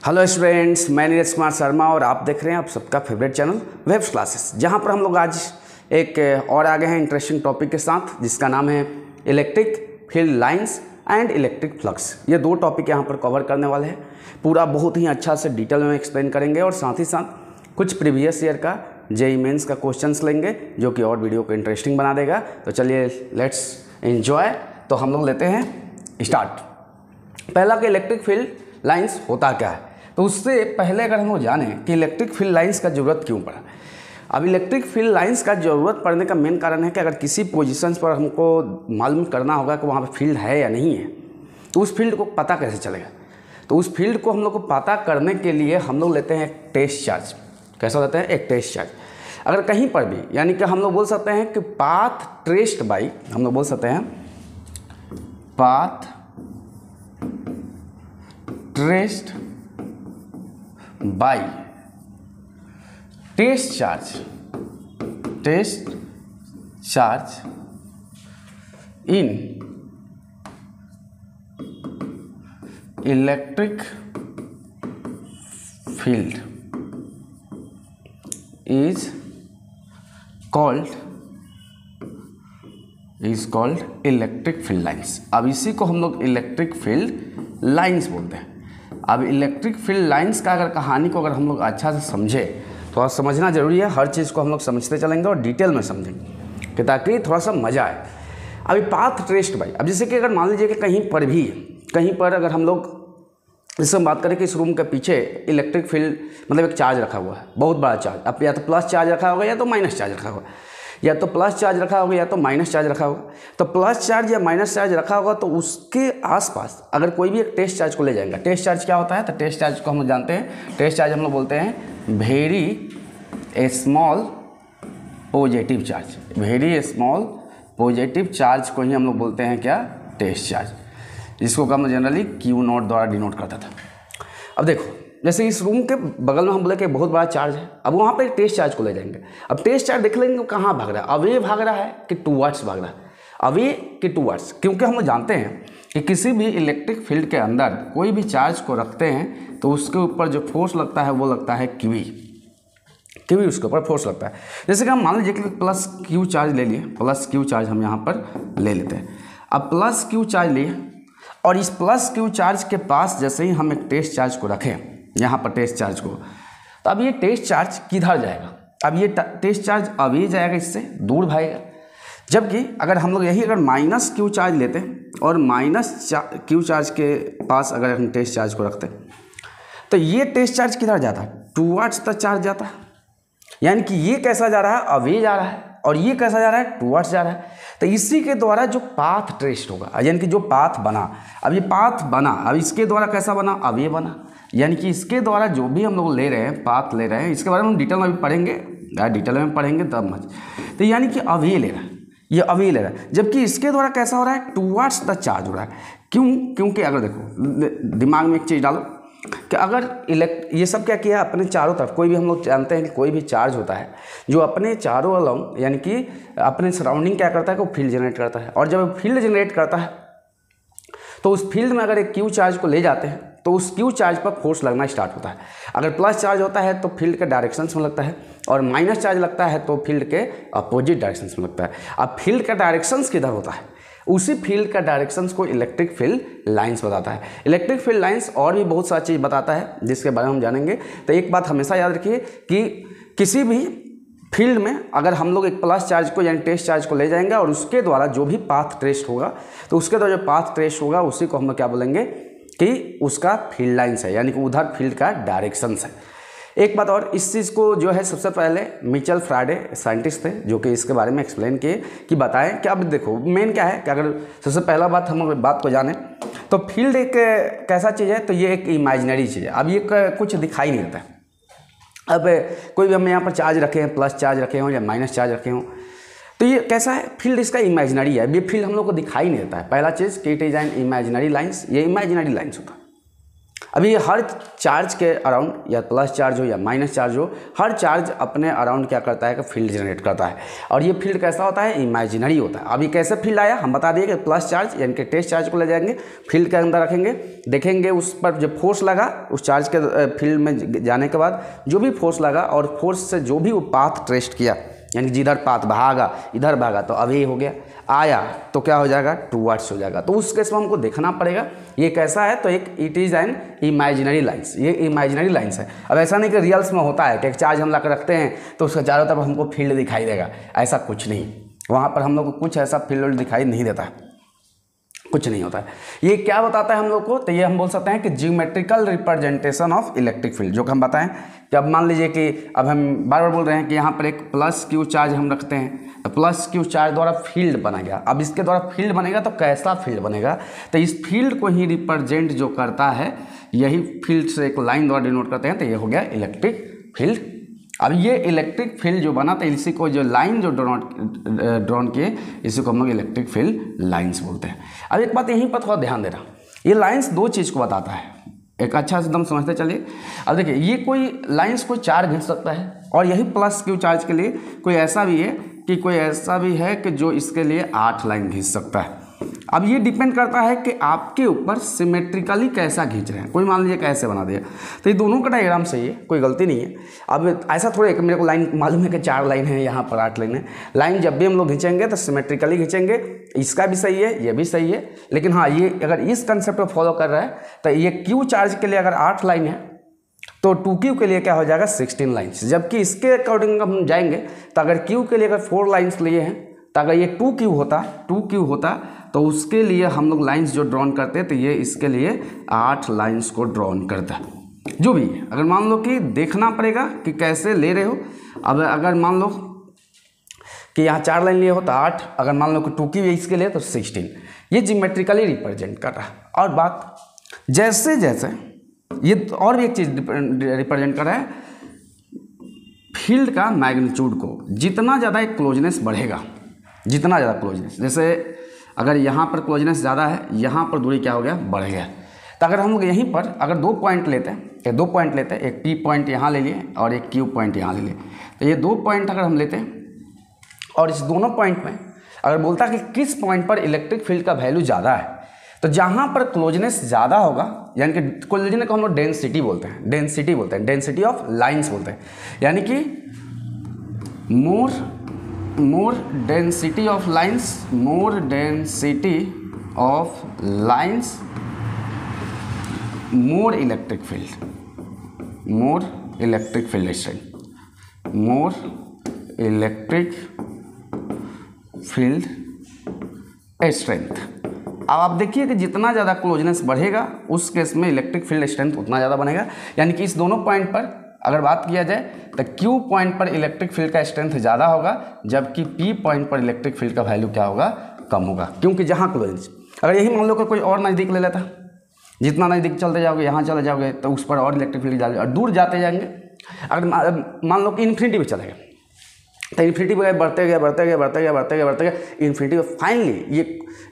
Hello students, मैं नीरज कुमार शर्मा और आप देख रहे हैं आप सबका फेवरेट चैनल वेब्स क्लासेस, जहां पर हम लोग आज एक और आ गए हैं इंटरेस्टिंग टॉपिक के साथ, जिसका नाम है electric field lines and electric flux. ये दो टॉपिक यहां पर कवर करने वाले हैं। पूरा बहुत ही अच्छा से डिटेल में एक्सप्लेन करेंगे और साथ ही साथ कुछ प्रीवियस ईयर का जेईई मेंस का क्वेश्चंस लेंगे, जो कि और वीडियो को इंटरेस्टिंग बना देगा। तो चलिए लेट्स एंजॉय। तो हम लोग लेते हैं स्टार्ट। पहला कि इलेक्ट्रिक फील्ड लाइंस होता क्या है। तो उससे पहले अगर हम लोग जानें कि इलेक्ट्रिक फील्ड लाइंस का ज़रूरत क्यों पड़ा। अब इलेक्ट्रिक फील्ड लाइंस का ज़रूरत पड़ने का मेन कारण है कि अगर किसी पोजीशंस पर हमको मालूम करना होगा कि वहाँ पे फील्ड है या नहीं है, तो उस फील्ड को पता कैसे चलेगा। तो उस फील्ड को हम लोग को पता करने के लिए हम लोग लेते हैं एक टेस्ट चार्ज। कैसा लेते हैं? एक टेस्ट चार्ज। अगर कहीं पर भी, यानी कि हम लोग बोल सकते हैं कि पाथ ट्रेस्ड बाई, हम लोग बोल सकते हैं path traced by test charge in electric field is called electric field lines. अब इसी को हम लोग इलेक्ट्रिक फील्ड लाइंस बोलते हैं। अब इलेक्ट्रिक फील्ड लाइंस का अगर कहानी को अगर हम लोग अच्छा से समझे, थोड़ा समझना जरूरी है। हर चीज़ को हम लोग समझते चलेंगे और डिटेल में समझेंगे कि ताकि थोड़ा सा मज़ा आए। अभी पाथ ट्रेस्ड बाई, अब जैसे कि अगर मान लीजिए कि कहीं पर अगर हम लोग इससे हम बात करें कि इस रूम के पीछे इलेक्ट्रिक फील्ड मतलब एक चार्ज रखा हुआ है, बहुत बड़ा चार्ज। अब या तो प्लस चार्ज रखा होगा या तो माइनस चार्ज रखा होगा, या तो प्लस चार्ज रखा होगा या तो माइनस चार्ज रखा होगा। तो प्लस चार्ज या माइनस चार्ज रखा होगा तो उसके आसपास अगर कोई भी एक टेस्ट चार्ज को ले जाएगा। टेस्ट चार्ज क्या होता है? तो टेस्ट चार्ज को हम लोग जानते हैं, टेस्ट चार्ज हम लोग बोलते हैं very small positive charge. Very small positive charge को ही हम लोग बोलते हैं क्या? टेस्ट चार्ज, जिसको हम जनरली Q0 द्वारा डिनोट करता था। अब देखो, जैसे इस रूम के बगल में हम बोले कि बहुत बड़ा चार्ज है, अब वहाँ पे टेस्ट चार्ज को ले जाएंगे। अब टेस्ट चार्ज देख लेंगे कहाँ भाग रहा है, अवे भाग रहा है कि टूवर्ड्स भाग रहा है, अवे कि टूवर्ड्स। क्योंकि हम लोग जानते हैं कि किसी भी इलेक्ट्रिक फील्ड के अंदर कोई भी चार्ज को रखते हैं तो उसके ऊपर जो फोर्स लगता है वो लगता है क्यू, उसके ऊपर फोर्स लगता है। जैसे कि हम मान लीजिए कि प्लस क्यू चार्ज ले लिए, प्लस क्यू चार्ज हम यहाँ पर ले लेते हैं। अब प्लस क्यू चार्ज लिए और इस प्लस क्यू चार्ज के पास जैसे ही हम एक टेस्ट चार्ज को रखें, यहाँ पर टेस्ट चार्ज को, तो अब ये टेस्ट चार्ज किधर जाएगा? अब ये टेस्ट चार्ज अभी जाएगा, इससे दूर भागेगा। जबकि अगर हम लोग यही अगर माइनस क्यू चार्ज लेते हैं और माइनस क्यू चार्ज के पास अगर हम टेस्ट चार्ज को रखते हैं, तो ये टेस्ट चार्ज किधर जाता है? टूवर्ड्स द चार्ज जाता है। यानी कि ये कैसा जा रहा है? अवे जा रहा है, और ये कैसा जा रहा है? टूवर्ड्स जा रहा है। तो इसी के द्वारा जो पाथ ट्रेस्ड होगा, यानी कि जो पाथ बना, अब ये पाथ बना, अब इसके द्वारा कैसा बना? अवे बना। यानी कि इसके द्वारा जो भी हम लोग ले रहे हैं, पाथ ले रहे हैं, इसके बारे में हम डिटेल में भी पढ़ेंगे, डिटेल में पढ़ेंगे तब मत। तो यानी कि अवे ले रहा है, ये अवे ले रहा है। जबकि इसके द्वारा कैसा हो रहा है? टूवर्ड्स द चार्ज हो रहा है। क्योंकि अगर देखो, दिमाग में एक चीज़ डालो कि अगर ये सब क्या किया अपने चारों तरफ, कोई भी हम लोग जानते हैं कि कोई भी चार्ज होता है जो अपने चारों अलोंग, यानी कि अपने सराउंडिंग क्या करता है कि वो फील्ड जनरेट करता है। और जब फील्ड जनरेट करता है तो उस फील्ड में अगर एक क्यू चार्ज को ले जाते हैं तो उस क्यू चार्ज पर फोर्स लगना स्टार्ट होता है। अगर प्लस चार्ज होता है तो फील्ड के डायरेक्शंस में लगता है, और माइनस चार्ज लगता है तो फील्ड के अपोजिट डायरेक्शंस में लगता है। अब फील्ड का डायरेक्शंस किधर होता है? उसी फील्ड का डायरेक्शंस को इलेक्ट्रिक फील्ड लाइंस बताता है। इलेक्ट्रिक फील्ड लाइंस और भी बहुत सारी चीज़ बताता है, जिसके बारे में हम जानेंगे। तो एक बात हमेशा याद रखिए कि किसी भी फील्ड में अगर हम लोग एक प्लस चार्ज को यानी टेस्ट चार्ज को ले जाएंगे और उसके द्वारा जो भी पाथ ट्रेस्ड होगा, तो उसके द्वारा जो पाथ ट्रेस्ड होगा उसी को हम लोग क्या बोलेंगे कि उसका फील्ड लाइंस है, यानी कि उधर फील्ड का डायरेक्शंस है। एक बात और, इस चीज़ को जो है सबसे पहले मिचेल फ्राडे साइंटिस्ट थे जो कि इसके बारे में एक्सप्लेन किए कि बताएं कि अब देखो मेन क्या है कि अगर सबसे पहला बात हम बात को जाने तो फील्ड एक कैसा चीज़ है, तो ये एक इमेजिनरी चीज़ है। अब ये कुछ दिखाई नहीं देता है। अब कोई भी हम यहाँ पर चार्ज रखे हैं, प्लस चार्ज रखे हों या माइनस चार्ज रखे हों, तो ये कैसा है? फील्ड इसका इमेजिनरी है। ये फील्ड हम लोग को दिखाई नहीं देता है। पहला चीज़ कि it is an imaginary lines, ये इमेजिनरी लाइन्स होता है। अभी हर चार्ज के अराउंड या प्लस चार्ज हो या माइनस चार्ज हो, हर चार्ज अपने अराउंड क्या करता है कि फील्ड जनरेट करता है, और ये फील्ड कैसा होता है, इमेजिनरी होता है। अभी कैसे फील्ड आया हम बता दिए कि प्लस चार्ज यानी कि टेस्ट चार्ज को ले जाएंगे, फील्ड के अंदर रखेंगे, देखेंगे उस पर जो फोर्स लगा उस चार्ज के फील्ड में जाने के बाद जो भी फोर्स लगा और फोर्स से जो भी वो पाथ ट्रेस्ट किया, यानी जिधर पाथ भागा इधर भागा तो अभी हो गया, आया तो क्या हो जाएगा, टूवर्ड्स हो जाएगा। तो उस केस में हमको देखना पड़ेगा ये कैसा है, तो एक it is an imaginary lines, ये इमेजिनरी लाइन्स है। अब ऐसा नहीं कि रियल्स में होता है कि एक चार्ज हम ला कर रखते हैं तो उसके चारों तरफ हमको फील्ड दिखाई देगा, ऐसा कुछ नहीं, वहाँ पर हम लोग को कुछ ऐसा फील्ड दिखाई नहीं देता है, कुछ नहीं होता है। ये क्या बताता है हम लोग को, तो ये हम बोल सकते हैं कि geometrical representation of electric field. जो कि हम बताएं कि अब मान लीजिए कि अब हम बार बार बोल रहे हैं कि यहाँ पर एक प्लस क्यू चार्ज हम रखते हैं, तो प्लस क्यू चार्ज द्वारा फील्ड बना गया। अब इसके द्वारा फील्ड बनेगा तो कैसा फील्ड बनेगा, तो इस फील्ड को ही रिप्रेजेंट जो करता है, यही फील्ड से एक लाइन द्वारा डिनोट करते हैं, तो ये हो गया इलेक्ट्रिक फील्ड। अब ये इलेक्ट्रिक फील्ड जो बना था, इसी को जो लाइन जो ड्रॉन किए, इसी को हम लोग इलेक्ट्रिक फील्ड लाइंस बोलते हैं। अब एक बात यहीं पर थोड़ा ध्यान देना, ये लाइंस दो चीज़ को बताता है, एक अच्छा से एकदम समझते चलिए। अब देखिए ये कोई लाइंस को चार खींच सकता है, और यही प्लस क्यू चार्ज के लिए कोई ऐसा भी है कि जो इसके लिए 8 लाइन खींच सकता है। अब ये डिपेंड करता है कि आपके ऊपर सिमेट्रिकली कैसा खींच रहे हैं। कोई मान लीजिए कैसे बना दिया, तो ये दोनों का डायग्राम सही है, कोई गलती नहीं है। अब ऐसा थोड़ा कि मेरे को लाइन मालूम है कि 4 लाइन है, यहाँ पर 8 लाइन है। लाइन जब भी हम लोग खींचेंगे तो सिमेट्रिकली खींचेंगे, इसका भी सही है, ये भी सही है। लेकिन हाँ, ये अगर इस कंसेप्ट को फॉलो कर रहा है तो ये क्यू चार्ज के लिए अगर 8 लाइन है तो 2Q के लिए क्या हो जाएगा, 16 लाइन्स। जबकि इसके अकॉर्डिंग हम जाएंगे तो अगर Q के लिए अगर 4 लाइन्स लिए हैं, तो अगर ये 2Q होता तो उसके लिए हम लोग लाइंस जो ड्रॉन करते हैं, तो ये इसके लिए 8 लाइंस को ड्रॉन करता है। जो भी है, अगर मान लो कि देखना पड़ेगा कि कैसे ले रहे हो। अब अगर मान लो कि यहाँ 4 लाइन लिए हो तो 8, अगर मान लो कि 2Q इसके लिए तो 16, ये जियोमेट्रिकली रिप्रेजेंट कर रहा है। और बात जैसे जैसे ये और भी एक चीज़ रिप्रेजेंट कर रहा है, फील्ड का मैग्नीट्यूड को जितना ज़्यादा एक क्लोजनेस बढ़ेगा, जितना ज़्यादा क्लोजनेस, जैसे अगर यहाँ पर क्लोजनेस ज़्यादा है, यहाँ पर दूरी क्या हो गया, बढ़ गया। तो अगर हम लोग यहीं पर अगर 2 पॉइंट लेते हैं, 2 पॉइंट लेते हैं, एक P पॉइंट यहाँ ले लिए और एक Q पॉइंट यहाँ ले लिए, तो ये 2 पॉइंट अगर हम लेते हैं और इस दोनों पॉइंट में अगर बोलता है कि किस पॉइंट पर इलेक्ट्रिक फील्ड का वैल्यू ज़्यादा है, तो जहाँ पर क्लोजनेस ज़्यादा होगा, यानी कि क्लोजनेस को हम लोग डेंसिटी बोलते हैं, डेंसिटी ऑफ लाइन्स बोलते हैं, यानी कि more density of lines, more electric field strength। अब आप देखिए कि जितना ज़्यादा क्लोजनेस बढ़ेगा उस केस में इलेक्ट्रिक फील्ड स्ट्रेंथ उतना ज़्यादा बनेगा। यानी कि इस दोनों पॉइंट पर अगर बात किया जाए तो Q पॉइंट पर इलेक्ट्रिक फील्ड का स्ट्रेंथ ज़्यादा होगा, जबकि P पॉइंट पर इलेक्ट्रिक फील्ड का वैल्यू क्या होगा, कम होगा। क्योंकि जहाँ क्लोजनेस, अगर यही मान लो कि कोई और नज़दीक ले लेता, जितना नज़दीक चलते जाओगे, यहाँ चले जाओगे तो उस पर और इलेक्ट्रिक फील्ड ज़्यादा, और दूर जाते जाएंगे, अगर मान लो कि इन्फिनिटी पे चले गए तो इन्फिनिटी पे बढ़ते गए इन्फिनिटी पे फाइनली ये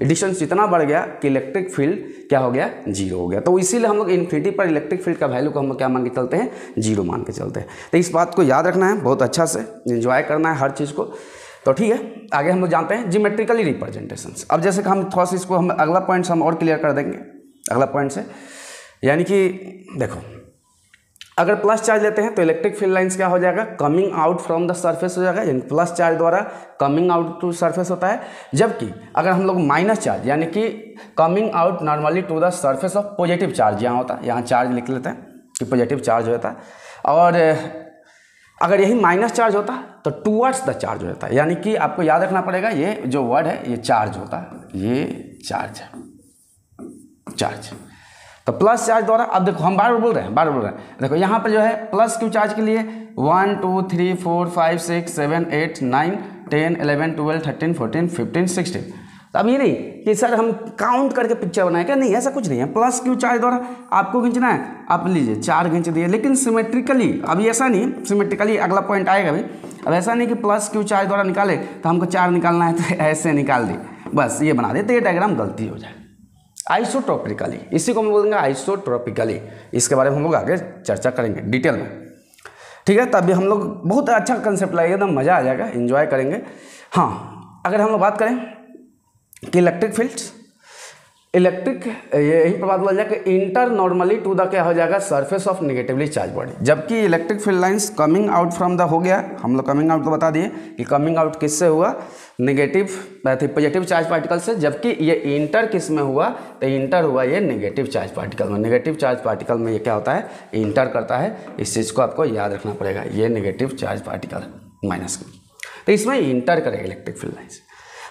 डिस्टेंस इतना बढ़ गया कि इलेक्ट्रिक फील्ड क्या हो गया, 0 हो गया। तो इसीलिए हम लोग इन्फिनिटी पर इलेक्ट्रिक फील्ड का वैल्यू को हम लोग क्या मान के चलते हैं, 0 मान के चलते हैं। तो इस बात को याद रखना है, बहुत अच्छा से एंजॉय करना है हर चीज़ को। तो ठीक है, आगे हम लोग जानते हैं जियोमेट्रिकली रिप्रेजेंटेशंस। अब जैसे कि हम थोड़ा सा इसको हम अगला पॉइंट हम और क्लियर कर देंगे अगला पॉइंट से। यानी कि देखो, अगर प्लस चार्ज लेते हैं तो इलेक्ट्रिक फील्ड लाइंस क्या हो जाएगा, coming out from the surface हो जाएगा, यानी प्लस चार्ज द्वारा कमिंग आउट टू सरफेस होता है। जबकि अगर हम लोग माइनस चार्ज, यानी कि coming out normally to the surface of positive charge यहाँ होता है, यहाँ चार्ज लिख लेते हैं कि पॉजिटिव चार्ज होता है। और अगर यही माइनस चार्ज होता तो टूवर्ड्स द चार्ज होता है। यानी कि आपको याद रखना पड़ेगा, ये जो वर्ड है ये चार्ज होता है, ये चार्ज है, चार्ज। तो प्लस चार्ज द्वारा, अब देखो हम बार बार बोल रहे हैं, देखो यहाँ पर जो है प्लस क्यू चार्ज के लिए 1 2 3 4 5 6 7 8 9 10 11 12 13 14 15 16। तो अब ये नहीं कि सर हम काउंट करके पिक्चर बनाए क्या, नहीं, ऐसा कुछ नहीं है। प्लस क्यू चार्ज द्वारा आपको खींचना है, आप लीजिए 4 खींच दिए, लेकिन सिमेट्रिकली। अभी ऐसा नहीं, सिमेट्रिकली अगला पॉइंट आएगा भाई। अब ऐसा नहीं कि प्लस क्यू चार्ज द्वारा निकाले तो हमको 4 निकालना है तो ऐसे निकाल दिए, बस ये बना दे, तो ये डायग्राम गलती हो जाए। आइसोट्रोपिकली, इसी को हम बोलेंगे आइसोट्रोपिकली। इसके बारे में हम लोग आगे चर्चा करेंगे डिटेल में, ठीक है। तभी हम लोग बहुत अच्छा कंसेप्ट लगेगा, एकदम मज़ा आ जाएगा, एंजॉय करेंगे। हाँ, अगर हम लोग बात करें कि इलेक्ट्रिक फील्ड्स, इलेक्ट्रिक यही पर बात बोला जाए कि इंटर नॉर्मली टू द क्या हो जाएगा, surface of negatively charge body. जबकि electric field lines coming out from the हो गया, हम लोग कमिंग आउट को बता दिए कि कमिंग आउट किससे हुआ, नेगेटिव पॉजिटिव चार्ज पार्टिकल से। जबकि ये इंटर किस में हुआ, तो इंटर हुआ ये नेगेटिव चार्ज पार्टिकल में। नेगेटिव चार्ज पार्टिकल में ये क्या होता है, इंटर करता है। इस चीज़ को आपको याद रखना पड़ेगा, ये नेगेटिव चार्ज पार्टिकल माइनस का, तो इसमें इंटर करेगा इलेक्ट्रिक फील्ड लाइंस।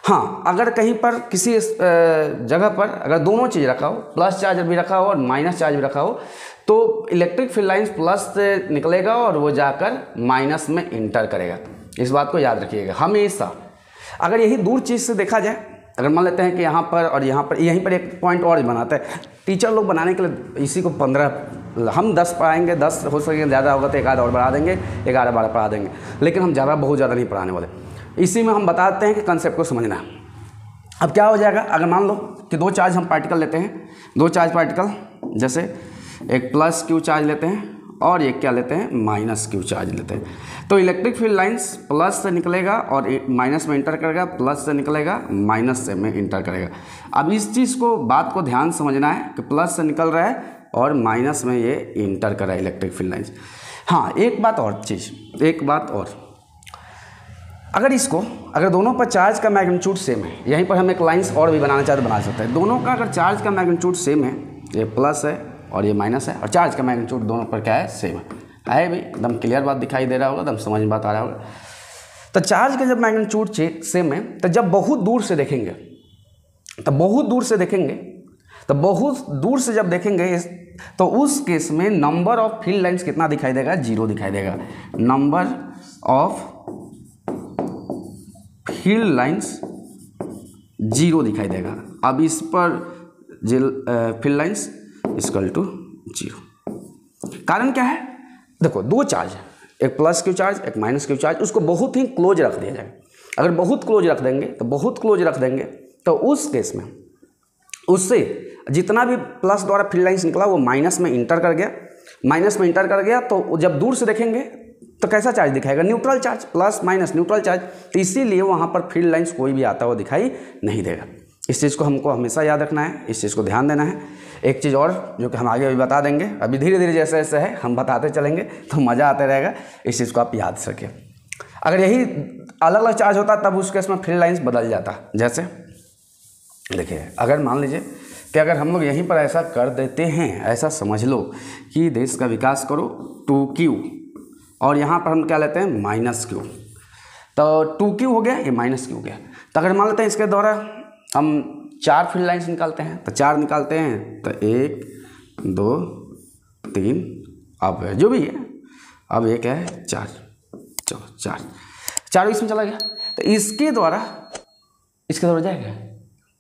हाँ, अगर कहीं पर किसी जगह पर अगर दोनों चीज़ रखा हो, प्लस चार्ज भी रखा हो और माइनस चार्ज भी रखा हो, तो इलेक्ट्रिक फील्ड लाइंस प्लस से निकलेगा और वो जाकर माइनस में इंटर करेगा। इस बात को याद रखिएगा हमेशा। अगर यही दूर चीज़ से देखा जाए, अगर मान लेते हैं कि यहाँ पर और यहाँ पर, यहीं पर एक पॉइंट और बनाते हैं टीचर लोग बनाने के लिए, इसी को 15 हम 10 पढ़ाएंगे, 10 हो सके ज़्यादा होगा तो एक आधा और बढ़ा देंगे, 11-12 पढ़ा देंगे, लेकिन हम बहुत ज़्यादा नहीं पढ़ाने वाले। इसी में हम बताते हैं कि कंसेप्ट को समझना है। अब क्या हो जाएगा, अगर मान लो कि दो चार्ज हम पार्टिकल लेते हैं, दो चार्ज पार्टिकल, जैसे एक प्लस क्यू चार्ज लेते हैं और एक क्या लेते हैं, माइनस क्यू चार्ज लेते हैं, तो इलेक्ट्रिक फील्ड लाइंस प्लस से निकलेगा और माइनस में इंटर करेगा, प्लस से निकलेगा माइनस से में इंटर करेगा। अब इस चीज़ को, बात को ध्यान समझना है कि प्लस से निकल रहा है और माइनस में ये इंटर कर रहा है इलेक्ट्रिक फील्ड लाइंस। हाँ, एक बात और, अगर दोनों पर चार्ज का मैग्नीट्यूड सेम है, यहीं पर हम एक लाइंस और भी बनाना चाहते बना सकते हैं। दोनों का अगर चार्ज का मैग्नीट्यूड सेम है, ये प्लस है और ये माइनस है, और चार्ज का मैग्नीट्यूड दोनों पर क्या है, सेम है भी, एकदम क्लियर बात दिखाई दे रहा होगा, एकदम समझ में बात आ रहा होगा। तो चार्ज का जब मैग्नीट्यूड सेम है, तो जब बहुत दूर से देखेंगे, तो बहुत दूर से जब देखेंगे, तो उस केस में नंबर ऑफ फील्ड लाइंस कितना दिखाई देगा, 0 दिखाई देगा। नंबर ऑफ फील्ड लाइंस 0 दिखाई देगा। अब इस पर फील्ड लाइंस इक्वल टू 0। कारण क्या है, देखो दो चार्ज है, एक प्लस क्यू चार्ज, एक माइनस क्यू चार्ज, उसको बहुत ही क्लोज रख दिया जाए। अगर बहुत क्लोज रख देंगे तो उस केस में उससे जितना भी प्लस द्वारा फील्ड लाइंस निकला वो माइनस में इंटर कर गया, तो जब दूर से देखेंगे तो कैसा चार्ज दिखाएगा, neutral charge, plus minus neutral charge. तो इसीलिए वहाँ पर फील्ड लाइंस कोई भी आता हुआ दिखाई नहीं देगा। इस चीज़ को हमको हमेशा याद रखना है, इस चीज़ को ध्यान देना है। एक चीज़ और जो कि हम आगे अभी बता देंगे, अभी धीरे धीरे जैसे जैसे है हम बताते चलेंगे तो मज़ा आता रहेगा, इस चीज़ को आप याद रखें। अगर यही अलग अलग चार्ज होता तब उस केस में फील्ड लाइंस बदल जाता। जैसे देखिए, अगर मान लीजिए कि अगर हम लोग यहीं पर ऐसा कर देते हैं, ऐसा समझ लो कि देश का विकास करो 2Q, और यहाँ पर हम क्या लेते हैं, माइनस क्यू, तो 2Q हो गया, ये माइनस क्यू हो गया। तो अगर मान लेते हैं इसके द्वारा हम 4 फील्ड लाइंस निकालते हैं, तो 4 निकालते हैं, तो 1 2 3, अब जो भी है, अब एक है 4, चलो 4 इसमें चला गया। तो इसके द्वारा जाएगा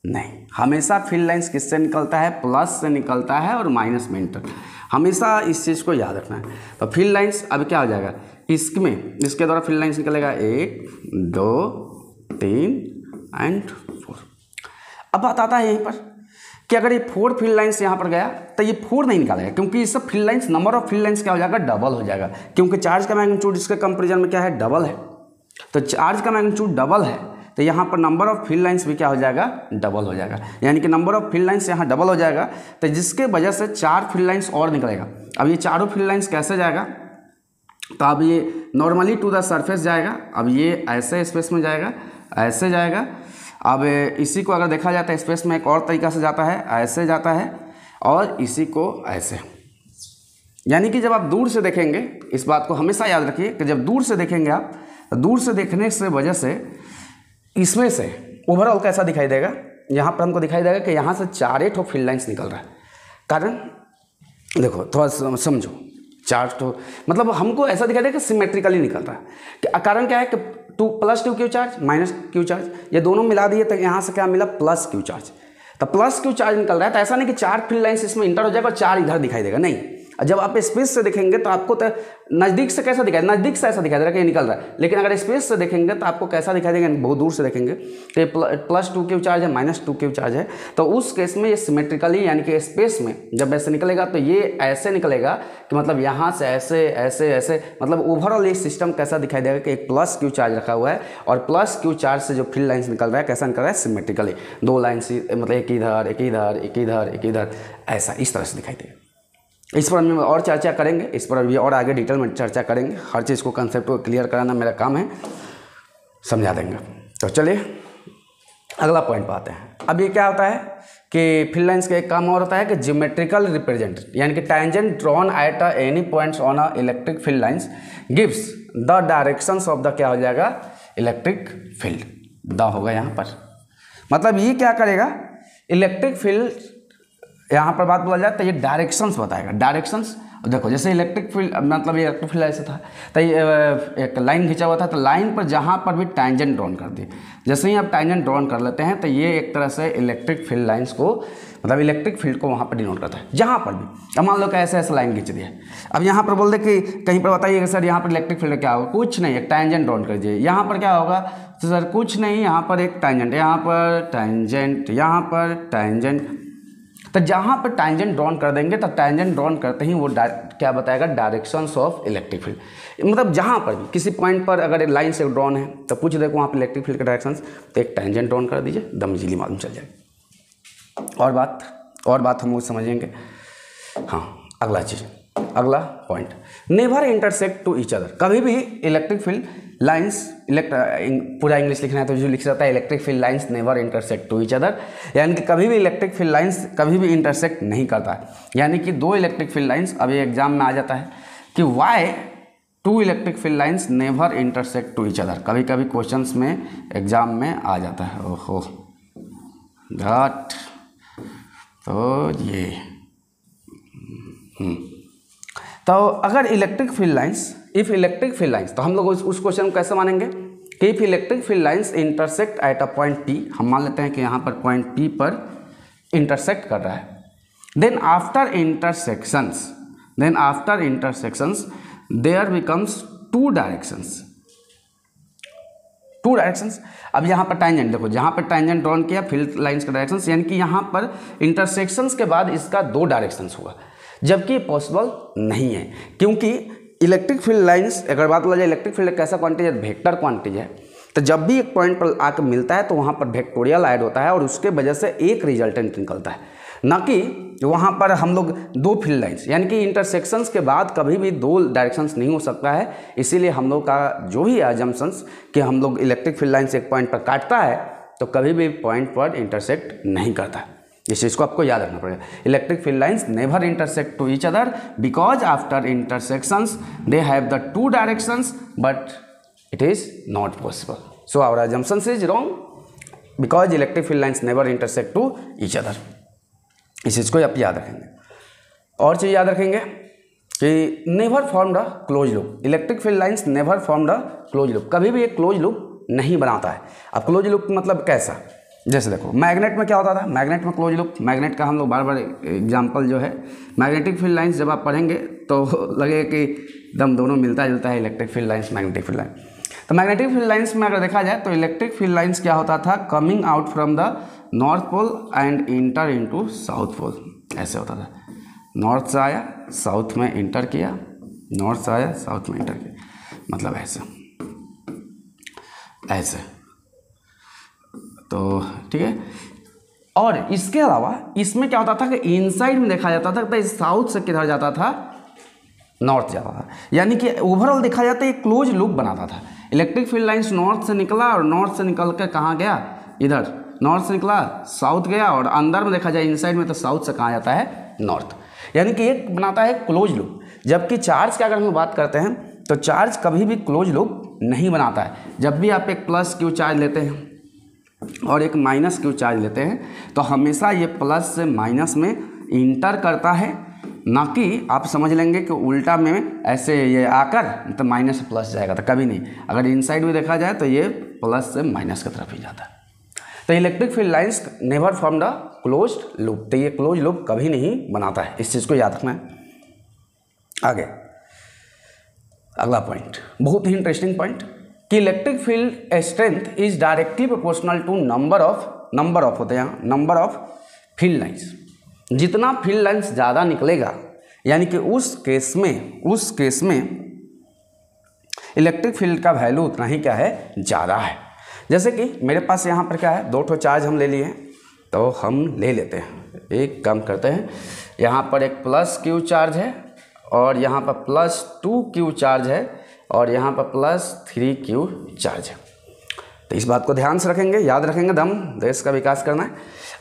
नहीं, हमेशा फील्ड लाइंस किससे निकलता है, प्लस से निकलता है और माइनस में इंटर, हमेशा इस चीज़ को याद रखना है। तो फील्ड लाइंस अब क्या हो जाएगा, इसके द्वारा फील्ड लाइंस निकलेगा 1 2 3 एंड 4। अब बात आता है यहीं पर कि अगर ये 4 फील्ड लाइंस यहाँ पर गया तो ये 4 नहीं निकालेगा, क्योंकि इससे field lines, number of field lines क्या हो जाएगा, डबल हो जाएगा, क्योंकि चार्ज का मैग्नीट्यूड इसके कंपेरिजन में क्या है, डबल है। तो चार्ज का मैग्नीट्यूड डबल है, तो यहाँ पर नंबर ऑफ फील्ड लाइंस भी क्या हो जाएगा, डबल हो जाएगा। यानी कि नंबर ऑफ फील्ड लाइंस यहाँ डबल हो जाएगा, तो जिसके वजह से 4 फील्ड लाइंस और निकलेगा। अब ये चारों फील्ड लाइंस कैसे जाएगा, तो अब ये नॉर्मली टू द सरफेस जाएगा, अब ये ऐसे स्पेस में जाएगा, ऐसे जाएगा। अब इसी को अगर देखा जाता है स्पेस में एक और तरीका से जाता है, ऐसे जाता है, और इसी को ऐसे। यानी कि जब आप दूर से देखेंगे, इस बात को हमेशा याद रखिए कि जब दूर से देखेंगे आप, तो दूर से देखने से वजह से इसमें से ओवरऑल कैसा दिखाई देगा, यहाँ पर हमको दिखाई देगा कि यहाँ से 4 फील्ड लाइंस निकल रहा है। कारण देखो थोड़ा समझो, 4 मतलब हमको ऐसा दिखाई देगा कि सिमेट्रिकली निकल रहा है। कारण क्या है कि plus 2Q charge minus Q charge, ये दोनों मिला दिए तो यहाँ से क्या मिला, प्लस Q चार्ज। तो प्लस Q चार्ज निकल रहा है, तो ऐसा नहीं कि 4 फील्ड लाइंस इसमें इंटर हो जाएगा और 4 इधर दिखाई देगा, नहीं। जब आप स्पेस से देखेंगे तो आपको तो नज़दीक से कैसा दिखाई, नज़दीक से ऐसा दिखाई दे रहा है कि निकल रहा है, लेकिन अगर स्पेस से देखेंगे तो आपको कैसा दिखाई देगा, बहुत दूर से देखेंगे तो +2 चार्ज है, -2 चार्ज है, तो उस केस में ये सिमेट्रिकली यानी कि स्पेस में जब ऐसे निकलेगा तो ये ऐसे निकलेगा कि मतलब यहाँ से ऐसे ऐसे ऐसे, मतलब ओवरऑल ये सिस्टम कैसा दिखाई देगा कि एक +q चार्ज रखा हुआ है और +q चार्ज से जो फील्ड लाइन्स निकल रहा है कैसा निकल रहा है, सिमेट्रिकली 2 लाइन्स, मतलब एक इधर एक इधर एक इधर एक इधर, ऐसा इस तरह से दिखाई देगा। इस पर हम और चर्चा करेंगे, इस पर अभी और आगे डिटेल में चर्चा करेंगे, हर चीज़ को कंसेप्ट को क्लियर कराना मेरा काम है, समझा देंगे। तो चलिए अगला पॉइंट पे आते हैं। अब ये क्या होता है कि फील्ड लाइंस का एक काम और होता है कि ज्योमेट्रिकल रिप्रेजेंट, यानी कि tangent drawn at any points on a electric field lines gives the directions of the, क्या हो जाएगा, इलेक्ट्रिक फील्ड, द होगा यहाँ पर। मतलब ये क्या करेगा, इलेक्ट्रिक फील्ड यहाँ पर बात बोला जाए तो ये डायरेक्शंस बताएगा। डायरेक्शंस देखो, जैसे इलेक्ट्रिक फील्ड, मतलब ये इलेक्ट्रिक फील्ड ऐसे था तो ये एक लाइन खींचा हुआ था, तो लाइन पर जहाँ पर भी टैंजेंट ड्रॉन कर दिए, जैसे ही आप टैंजेंट ड्रॉन कर लेते हैं तो ये एक तरह से इलेक्ट्रिक फील्ड लाइंस को, मतलब इलेक्ट्रिक फील्ड को वहाँ पर डिनोट करता है जहाँ पर भी। अब मान लो कि ऐसे ऐसे लाइन खींच दिया, अब यहाँ पर बोल दे कि कहीं पर बताइए कि सर यहाँ पर इलेक्ट्रिक फील्ड क्या होगा, कुछ नहीं, एक टैंजेंट ड्रॉन कर दीजिए, यहाँ पर क्या होगा, तो सर कुछ नहीं, यहाँ पर एक टैंजेंट, यहाँ पर टैंजेंट, यहाँ पर टैंजेंट, तो जहाँ पर टैंजेंट ड्रॉन कर देंगे तो टैंजेंट ड्रॉन करते ही वो क्या बताएगा, डायरेक्शंस ऑफ इलेक्ट्रिक फील्ड। मतलब जहाँ पर भी किसी पॉइंट पर अगर लाइन से ड्रॉन है तो पूछ देखो वहाँ पर इलेक्ट्रिक फील्ड के डायरेक्शंस, तो एक टैंजेंट ड्रॉन कर दीजिए, दम इजीली मालूम चल जाएगा। और बात हम लोग समझेंगे। हाँ, अगला चीज़, अगला point, never intersect to each other. कभी भी इलेक्ट्रिक फील्ड लाइंस, पूरा इंग्लिश लिखना है तो जो लिख सकता है, electric field lines never intersect to each other, यानी कि कभी भी इलेक्ट्रिक फील्ड लाइंस कभी भी इंटरसेक्ट नहीं करता है। यानी कि दो इलेक्ट्रिक फील्ड लाइंस, अभी एग्जाम में आ जाता है कि why two electric field lines never intersect to each other, कभी कभी क्वेश्चंस में एग्जाम में आ जाता है। ओहो घाट, तो ये तो अगर electric field lines, if electric field lines, तो हम लोग उस क्वेश्चन को कैसे मानेंगे कि if electric field lines intersect at a point P, हम मान लेते हैं कि यहाँ पर पॉइंट P पर इंटरसेक्ट कर रहा है, then after intersections there becomes two directions. अब यहाँ पर टैंजेंट देखो, जहाँ पर टैंजेंट ड्रॉन किया फील्ड लाइंस का डायरेक्शंस, यानी कि यहाँ पर इंटरसेक्शंस के बाद इसका 2 डायरेक्शंस होगा, जबकि पॉसिबल नहीं है, क्योंकि इलेक्ट्रिक फील्ड लाइंस, अगर बात बोला जाए इलेक्ट्रिक फील्ड कैसा क्वांटिटी है, वेक्टर क्वांटिटी है, तो जब भी एक पॉइंट पर आकर मिलता है तो वहाँ पर वेक्टोरियल ऐड होता है और उसके वजह से एक रिजल्टेंट निकलता है, ना कि वहाँ पर हम लोग 2 फील्ड लाइंस, यानी कि इंटरसेक्शंस के बाद कभी भी 2 डायरेक्शंस नहीं हो सकता है। इसीलिए हम लोग का जो भी अजम्पशंस कि हम लोग इलेक्ट्रिक फील्ड लाइंस एक पॉइंट पर काटता है तो कभी भी पॉइंट पर इंटरसेक्ट नहीं करता है। इस चीज़ को आपको याद रखना पड़ेगा। Electric field lines never intersect to each other because after intersections they have the 2 directions but it is not possible. So our assumption is wrong because electric field lines never intersect to each other. इस चीज़ को आप याद रखेंगे। और चीज़ याद रखेंगे कि never formed a close loop. Electric field lines never formed a close loop, कभी भी एक क्लोज लूप नहीं बनाता है। अब क्लोज लूप मतलब कैसा, जैसे देखो मैग्नेट में क्या होता था, मैग्नेट में क्लोज लूप, मैग्नेट का हम लोग बार बार एग्जांपल जो है, मैग्नेटिक फील्ड लाइंस जब आप पढ़ेंगे तो लगेगा कि एकदम दोनों मिलता जुलता है, electric field lines magnetic field line. तो मैग्नेटिक फील्ड लाइंस में अगर देखा जाए तो इलेक्ट्रिक फील्ड लाइंस क्या होता था, coming out from the north pole and enter into south pole, ऐसे होता था। नॉर्थ से आया साउथ में इंटर किया, नॉर्थ से आया साउथ में इंटर किया, मतलब ऐसे ऐसे। तो ठीक है। और इसके अलावा इसमें क्या होता था कि इनसाइड में देखा जाता था तो साउथ से किधर जाता था, नॉर्थ जाता था। यानी कि ओवरऑल देखा जाता है एक क्लोज लूप बनाता था। इलेक्ट्रिक फील्ड लाइंस नॉर्थ से निकला और नॉर्थ से निकल कर कहाँ गया, इधर नॉर्थ से निकला साउथ गया, और अंदर में देखा जाए इनसाइड में तो साउथ से कहाँ जाता है, नॉर्थ। यानी कि एक बनाता है क्लोज लूप। जबकि चार्ज की अगर हम बात करते हैं तो चार्ज कभी भी क्लोज लूप नहीं बनाता है। जब भी आप एक प्लस क्यू चार्ज लेते हैं और एक माइनस क्यू चार्ज लेते हैं तो हमेशा ये प्लस से माइनस में इंटर करता है, ना कि आप समझ लेंगे कि उल्टा में ऐसे ये आकर तो माइनस से प्लस जाएगा, तो कभी नहीं। अगर इनसाइड में देखा जाए तो ये प्लस से माइनस की तरफ ही जाता है। तो electric field lines never formed a closed loop, तो ये क्लोज लूप कभी नहीं बनाता है। इस चीज़ को याद रखना है। आगे अगला पॉइंट, बहुत ही इंटरेस्टिंग पॉइंट, कि electric field strength is directly proportional to number of होते हैं यहाँ, नंबर ऑफ फील्ड लाइंस। जितना फील्ड लाइंस ज़्यादा निकलेगा यानी कि उस केस में इलेक्ट्रिक फील्ड का वैल्यू उतना ही क्या है, ज़्यादा है। जैसे कि मेरे पास यहाँ पर क्या है, 2 ठो चार्ज हम ले लिए हैं, तो हम ले लेते हैं, एक काम करते हैं, यहाँ पर एक प्लस क्यू चार्ज है और यहाँ पर प्लस 2 क्यू चार्ज है और यहाँ पर प्लस 3 क्यू चार्ज है। तो इस बात को ध्यान से रखेंगे, याद रखेंगे, दम देश का विकास करना है।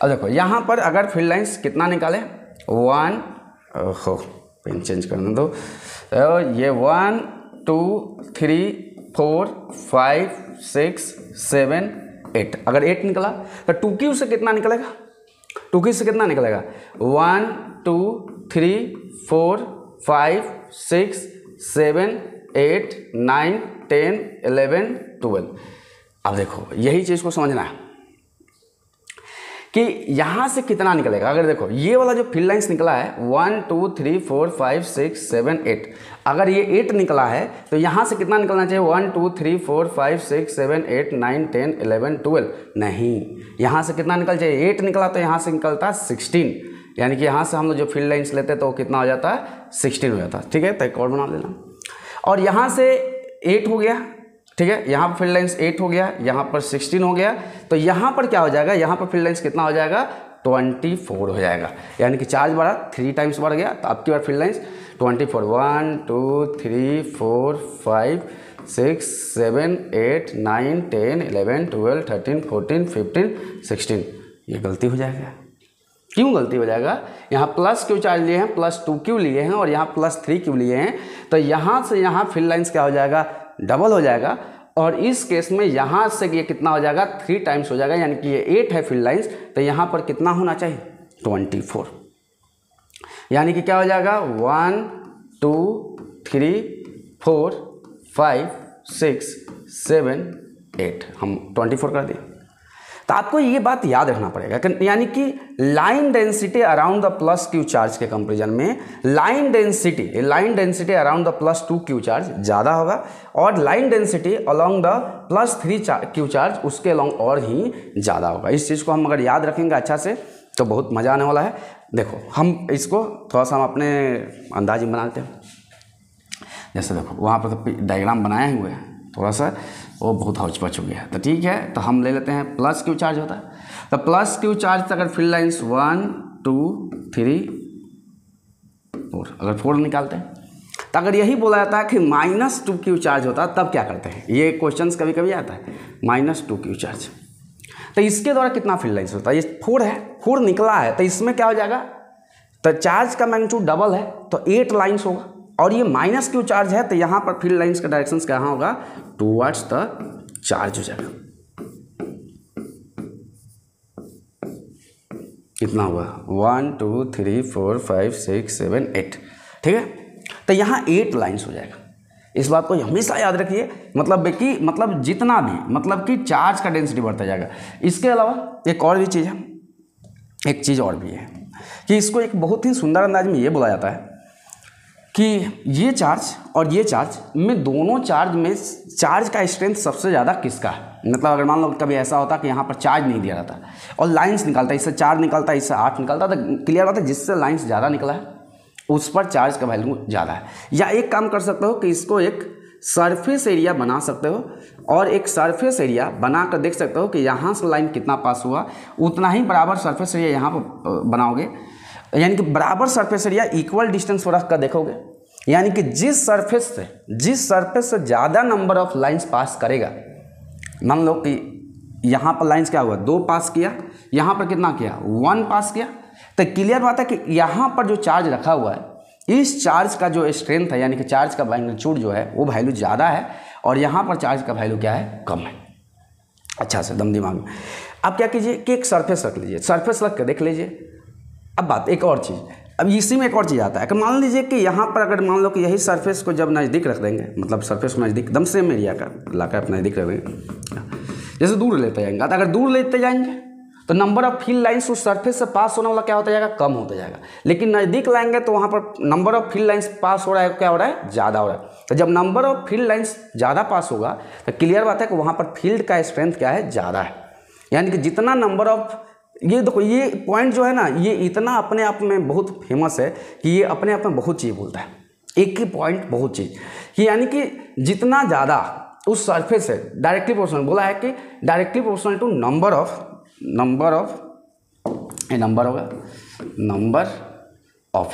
अब देखो यहाँ पर अगर फील्ड लाइंस कितना निकाले, 1 पेन चेंज करने दो, तो ये 1 2 3 4 5 6 7 8, अगर 8 निकला तो 2Q से कितना निकलेगा, 2Q से कितना निकलेगा, 1 2 3 4 5 6 7 8 9 10 11 12। अब देखो यही चीज़ को समझना है कि यहाँ से कितना निकलेगा। अगर देखो ये वाला जो फील्ड लाइंस निकला है 1 2 3 4 5 6 7 8, अगर ये 8 निकला है तो यहाँ से कितना निकलना चाहिए, 1 2 3 4 5 6 7 8 9 10 11 12। नहीं, यहाँ से कितना निकल चाहिए, 8 निकला तो यहाँ से निकलता है 16, यानी कि यहाँ से हम लोग जो फील्ड लाइंस लेते हैं तो कितना हो जाता है, 16 हो जाता है। ठीक है, तो एक और बना लेना। और यहाँ से 8 हो गया, ठीक है, यहाँ पर फील्ड लाइंस 8 हो गया, यहाँ पर 16 हो गया, तो यहाँ पर क्या हो जाएगा, यहाँ पर फील्ड लाइंस कितना हो जाएगा, 24 हो जाएगा, यानी कि चार्ज बढ़ा 3 टाइम्स बढ़ गया, तो आपकी बार फील्ड लाइंस 24, 1 2 3 4 5 6 7 8 9 10 11 12 13 14 15 16। ये गलती हो जाएगा। क्यों गलती हो जाएगा, यहाँ प्लस क्यू चार्ज लिए हैं, प्लस 2Q लिए हैं और यहाँ प्लस 3Q लिए हैं, तो यहाँ से यहाँ फील्ड लाइंस क्या हो जाएगा, डबल हो जाएगा। और इस केस में यहाँ से ये कितना हो जाएगा, 3 टाइम्स हो जाएगा, यानी कि ये 8 है फील्ड लाइंस, तो यहाँ पर कितना होना चाहिए, 24, यानी कि क्या हो जाएगा, 1 2 3 4 5 6 7 8, हम 24 कर दिए। तो आपको ये बात याद रखना पड़ेगा, यानी कि line density around the plus Q charge के कंपेरिजन में line density around the plus 2Q charge ज़्यादा होगा और line density along the plus 3Q charge उसके अलोंग और ही ज़्यादा होगा। इस चीज़ को हम अगर याद रखेंगे अच्छा से तो बहुत मज़ा आने वाला है। देखो हम इसको थोड़ा सा हम अपने अंदाज में बनाते हैं। जैसे देखो वहाँ पर तो डायग्राम बनाए हुए हैं, थोड़ा सा वो बहुत हौच-पच हो गया, तो ठीक है, तो हम ले लेते हैं प्लस क्यू चार्ज होता है, तो प्लस क्यू चार्ज अगर फील्ड लाइंस 1 2 3 4, अगर 4 निकालते हैं तो अगर यही बोला जाता है कि -2Q चार्ज होता है, तब क्या करते हैं, ये क्वेश्चंस कभी कभी आता है, -2Q चार्ज, तो इसके द्वारा कितना फील्ड लाइंस होता है, ये 4 है, 4 निकला है, तो इसमें क्या हो जाएगा, तो चार्ज का मैग्नीट्यूड डबल है तो 8 लाइंस होगा, और ये -Q चार्ज है तो यहाँ पर फील्ड लाइंस का डायरेक्शन कहाँ होगा, टूवर्ड्स द चार्ज हो जाएगा। कितना हुआ, 1 2 3 4 5 6 7 8, ठीक है, तो यहाँ 8 लाइंस हो जाएगा। इस बात को हमेशा याद रखिए, मतलब जितना भी मतलब कि चार्ज का डेंसिटी बढ़ता जाएगा। इसके अलावा एक और भी चीज़ है, एक चीज़ और भी है कि इसको एक बहुत ही सुंदर अंदाज में ये बोला जाता है कि ये चार्ज और ये चार्ज में, दोनों चार्ज में चार्ज का स्ट्रेंथ सबसे ज़्यादा किसका है। मतलब अगर मान लो कभी ऐसा होता कि यहाँ पर चार्ज नहीं दिया जाता और लाइंस निकलता, इससे 4 निकलता, इससे 8 निकलता, तो क्लियर बात है जिससे लाइंस ज़्यादा निकला है उस पर चार्ज का वैल्यू ज़्यादा है। या एक काम कर सकते हो कि इसको एक सरफेस एरिया बना सकते हो और एक सरफेस एरिया बना कर देख सकते हो कि यहाँ से लाइन कितना पास हुआ, उतना ही बराबर सरफेस एरिया यहाँ पर बनाओगे, यानी कि बराबर सरफेस एरिया इक्वल डिस्टेंस पर रख कर देखोगे, यानी कि जिस सरफेस से ज़्यादा नंबर ऑफ लाइंस पास करेगा, मान लो कि यहाँ पर लाइंस क्या हुआ, 2 पास किया, यहाँ पर कितना किया, 1 पास किया, तो क्लियर बात है कि यहाँ पर जो चार्ज रखा हुआ है, इस चार्ज का जो स्ट्रेंथ है, यानी कि चार्ज का मैग्नीट्यूड जो है वो वैल्यू ज़्यादा है और यहाँ पर चार्ज का वैल्यू क्या है, कम है। अच्छा से दम दिमाग में अब क्या कीजिए कि एक सरफेस रख लीजिए, सरफेस रख कर देख लीजिए। अब बात एक और चीज़, अब इसी में एक और चीज़ आता है कि मान लीजिए कि यहाँ पर अगर मान लो कि यही सरफेस को जब नज़दीक रख देंगे, मतलब सरफेस को नज़दीक एकदम सेम एरिया का लाकर अपना नज़दीक रख देंगे, जैसे दूर लेते जाएंगे, तो अगर दूर लेते जाएंगे तो नंबर ऑफ फील्ड लाइंस उस सरफेस से पास होने वाला क्या होता जाएगा, कम होता जाएगा। लेकिन नज़दीक लाएंगे तो वहाँ पर number of field lines pass हो रहा है, क्या हो रहा है, ज़्यादा हो रहा है। तो जब नंबर ऑफ फील्ड लाइंस ज़्यादा पास होगा तो क्लियर बात है कि वहाँ पर फील्ड का स्ट्रेंथ क्या है, ज़्यादा है। यानी कि जितना नंबर ऑफ, ये देखो ये पॉइंट जो है ना, ये इतना अपने आप में बहुत फेमस है कि ये अपने आप में बहुत चीज़ बोलता है, एक ही पॉइंट बहुत चीज़ कि यानी कि जितना ज़्यादा उस सरफेस से डायरेक्टली प्रोपोर्शनल बोला है कि directly proportional to number of ये नंबर होगा, नंबर ऑफ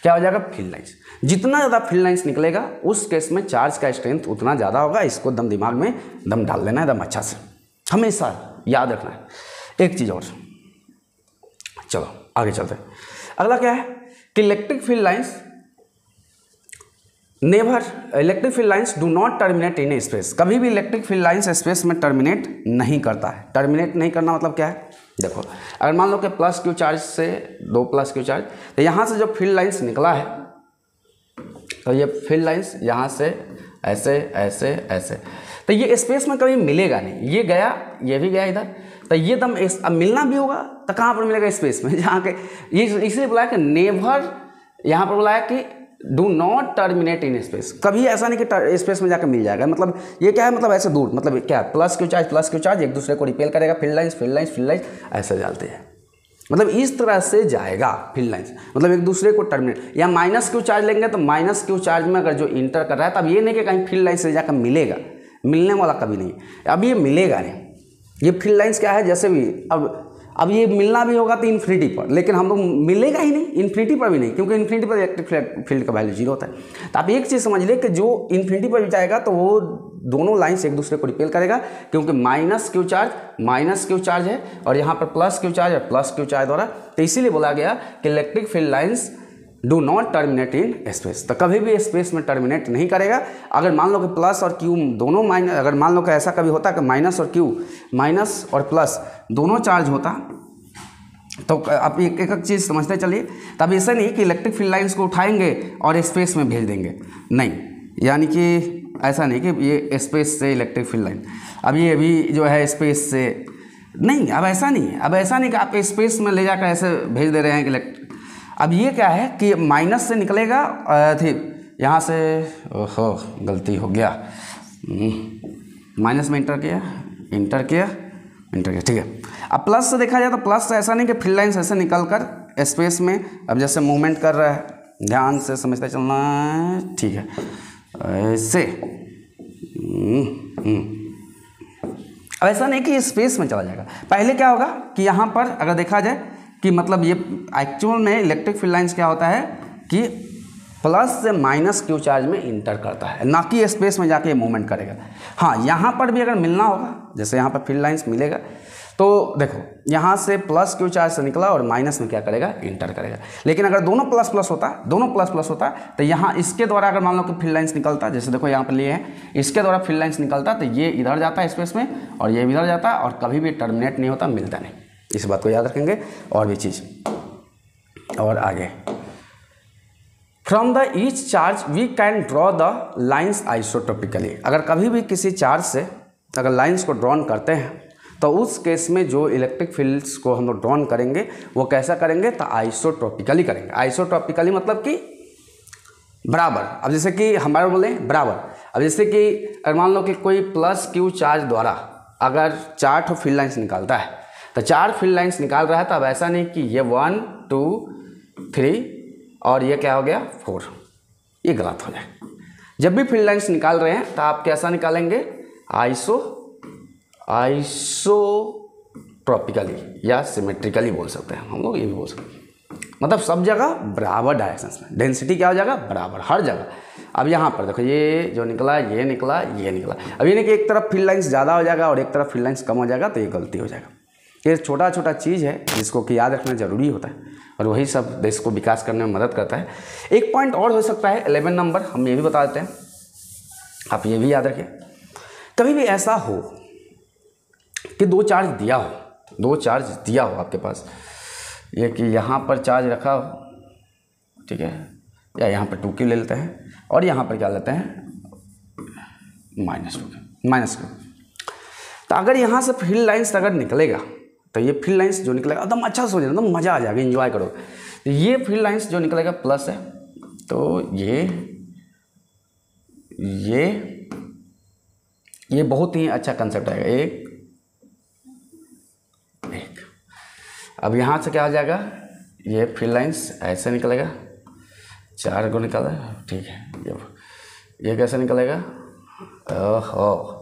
क्या हो जाएगा, फील्ड लाइंस। जितना ज़्यादा फील्ड लाइंस निकलेगा उस केस में चार्ज का स्ट्रेंथ उतना ज़्यादा होगा। इसको दम दिमाग में दम डाल देना है, दम अच्छा से हमेशा याद रखना है। एक चीज़ और, चलो आगे चलते हैं। अगला क्या है कि electric field lines do not terminate in space. कभी भी इलेक्ट्रिक फील्ड लाइंस स्पेस में टर्मिनेट नहीं करता है। टर्मिनेट नहीं करना मतलब क्या है, देखो अगर मान लो कि प्लस क्यू चार्ज से 2 प्लस क्यू चार्ज, तो यहाँ से जो फील्ड लाइंस निकला है तो ये फील्ड लाइंस यहाँ से ऐसे ऐसे ऐसे, तो ये स्पेस में कभी मिलेगा नहीं। ये गया, ये भी गया इधर, तो ये दम अब मिलना भी होगा तो कहाँ पर मिलेगा, स्पेस में, जहाँ के ये इसलिए बुलाया कि नेवर, यहाँ पर बुलाया कि do not terminate in space. कभी ऐसा नहीं कि स्पेस में जाकर मिल जाएगा। मतलब ये क्या है, मतलब ऐसे दूर, मतलब क्या प्लस क्यू चार्ज एक दूसरे को रिपेल करेगा, फील्ड लाइंस ऐसे डालते हैं, मतलब इस तरह से जाएगा फील्ड लाइंस, मतलब एक दूसरे को टर्मिनेट। या माइनस क्यू चार्ज लेंगे तो माइनस क्यू चार्ज में अगर जो इंटर कर रहा है, तब ये नहीं कि कहीं फील्ड लाइन से जाकर मिलेगा, मिलने वाला कभी नहीं। अब ये मिलेगा नहीं, ये फील्ड लाइंस क्या है, जैसे भी अब ये मिलना भी होगा तो इन्फिनिटी पर, लेकिन हम लोग मिलेगा ही नहीं इन्फिनिटी पर भी नहीं, क्योंकि इन्फिनिटी पर इलेक्ट्रिक फील्ड का वैल्यू 0 होता है। तो आप एक चीज़ समझ ले कि जो इन्फिनिटी पर भी जाएगा तो वो दोनों लाइन्स एक दूसरे को रिपेल करेगा, क्योंकि माइनस क्यू चार्ज है और यहाँ पर प्लस क्यू चार्ज है, प्लस क्यू चार्ज द्वारा। तो इसीलिए बोला गया कि electric field lines do not terminate in space. तो कभी भी स्पेस में टर्मिनेट नहीं करेगा। अगर मान लो कि प्लस और क्यू दोनों माइनस, अगर मान लो कि ऐसा कभी होता कि माइनस और प्लस दोनों चार्ज होता, तो आप एक एक चीज़ समझते चलिए। तब ऐसा नहीं कि इलेक्ट्रिक फील्ड लाइंस को उठाएंगे और स्पेस में भेज देंगे, नहीं, यानी कि ऐसा नहीं कि ये स्पेस से इलेक्ट्रिक फील्ड लाइन, अब ये अभी जो है स्पेस से नहीं, अब ऐसा नहीं कि आप स्पेस में ले जाकर ऐसे भेज दे रहे हैं कि अब ये क्या है कि माइनस से निकलेगा, यहाँ से, ओहो गलती हो गया, माइनस में इंटर किया, ठीक है। अब प्लस से देखा जाए तो प्लस से ऐसा नहीं कि फील्ड लाइन्स ऐसे निकल कर स्पेस में अब जैसे मूवमेंट कर रहा है, ध्यान से समझते चलना है, ठीक है, ऐसे अब ऐसा नहीं कि स्पेस में चला जाएगा। पहले क्या होगा कि यहाँ पर अगर देखा जाए कि मतलब ये एक्चुअल में इलेक्ट्रिक फील्ड लाइंस क्या होता है कि प्लस से माइनस क्यू चार्ज में इंटर करता है, ना कि स्पेस में जाके मूवमेंट करेगा। हाँ, यहाँ पर भी अगर मिलना होगा, जैसे यहाँ पर फील्ड लाइंस मिलेगा तो देखो यहाँ से प्लस क्यू चार्ज से निकला और माइनस में क्या करेगा, इंटर करेगा। लेकिन अगर दोनों प्लस प्लस होता तो यहाँ इसके द्वारा अगर मान लो कि फील्ड लाइंस निकलता, जैसे देखो यहाँ पर लिए हैं, इसके द्वारा फील्ड लाइंस निकलता तो ये इधर जाता है स्पेस में और ये इधर जाता है और कभी भी टर्मिनेट नहीं होता, मिलता नहीं। इस बात को याद रखेंगे। और भी चीज़ और आगे, from the each charge we can draw the lines isotopically. अगर कभी भी किसी चार्ज से अगर लाइन्स को ड्रॉन करते हैं तो उस केस में जो इलेक्ट्रिक फील्ड्स को हम लोग ड्रॉन करेंगे वो कैसा करेंगे, तो आइसोटोपिकली करेंगे। आइसोटोपिकली मतलब कि बराबर। अब जैसे कि हमारे बोले बराबर, अब जैसे कि अगर मान लो कि कोई प्लस क्यू चार्ज द्वारा अगर 4 फील्ड लाइन्स निकालता है तो 4 फील्ड लाइन्स निकाल रहा है, तो अब ऐसा नहीं कि ये 1 2 3 और ये क्या हो गया 4, ये गलत हो जाए। जब भी फील्ड लाइन्स निकाल रहे हैं तो आप कैसा निकालेंगे, आइसोट्रॉपिकली या सिमेट्रिकली बोल सकते हैं हम लोग, ये भी बोल सकते हैं। मतलब सब जगह बराबर डायरेक्शंस में डेंसिटी क्या हो जाएगा, बराबर हर जगह। अब यहाँ पर देखो ये जो निकला, ये निकला, ये निकला। अब ये नहीं कि एक तरफ फील्ड लाइन्स ज़्यादा हो जाएगा और एक तरफ फील्ड लाइन्स कम हो जाएगा, तो ये गलती हो जाएगा। ये छोटा छोटा चीज़ है जिसको कि याद रखना ज़रूरी होता है और वही सब देश को विकास करने में मदद करता है। एक पॉइंट और हो सकता है 11 नंबर, हम ये भी बता देते हैं, आप ये भी याद रखें। कभी भी ऐसा हो कि 2 चार्ज दिया हो आपके पास, ये कि यहाँ पर चार्ज रखा हो, ठीक है, या यहाँ पर 2Q ले लेते हैं और यहाँ पर क्या लेते हैं, -2Q। तो अगर यहाँ से फील्ड लाइन्स अगर निकलेगा तो ये फील्ड लाइंस जो निकलेगा एकदम अच्छा से हो जाएगा, एकदम मज़ा आ जाएगा, एंजॉय करो। तो ये फील्ड लाइंस जो निकलेगा प्लस है, तो ये बहुत ही अच्छा कंसेप्ट आएगा। एक अब यहाँ से क्या हो जाएगा, ये फील्ड लाइंस ऐसे निकलेगा, 4 को निकाला, ठीक है। ये कैसे निकलेगा, ओहो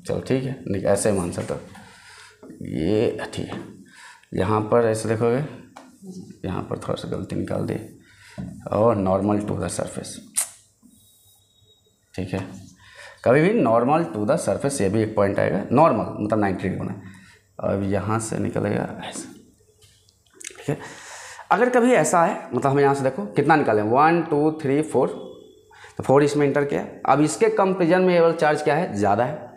चलो ठीक है, नहीं ऐसे मान सकते, ये ठीक है। यहाँ पर ऐसे देखोगे, यहाँ पर थोड़ा सा गलती निकाल दी, और नॉर्मल टू द सरफेस, ठीक है। कभी भी नॉर्मल टू द सरफेस, ये भी एक पॉइंट आएगा, नॉर्मल मतलब 90 डिग्री होना। अब यहाँ से निकलेगा ऐसे, ठीक है। अगर कभी ऐसा है, मतलब हम यहाँ से देखो कितना निकालें, 1 2 3 4, तो 4 इसमें इंटर किया। अब इसके कंपेरिजन में ये वाला चार्ज क्या है, ज़्यादा है।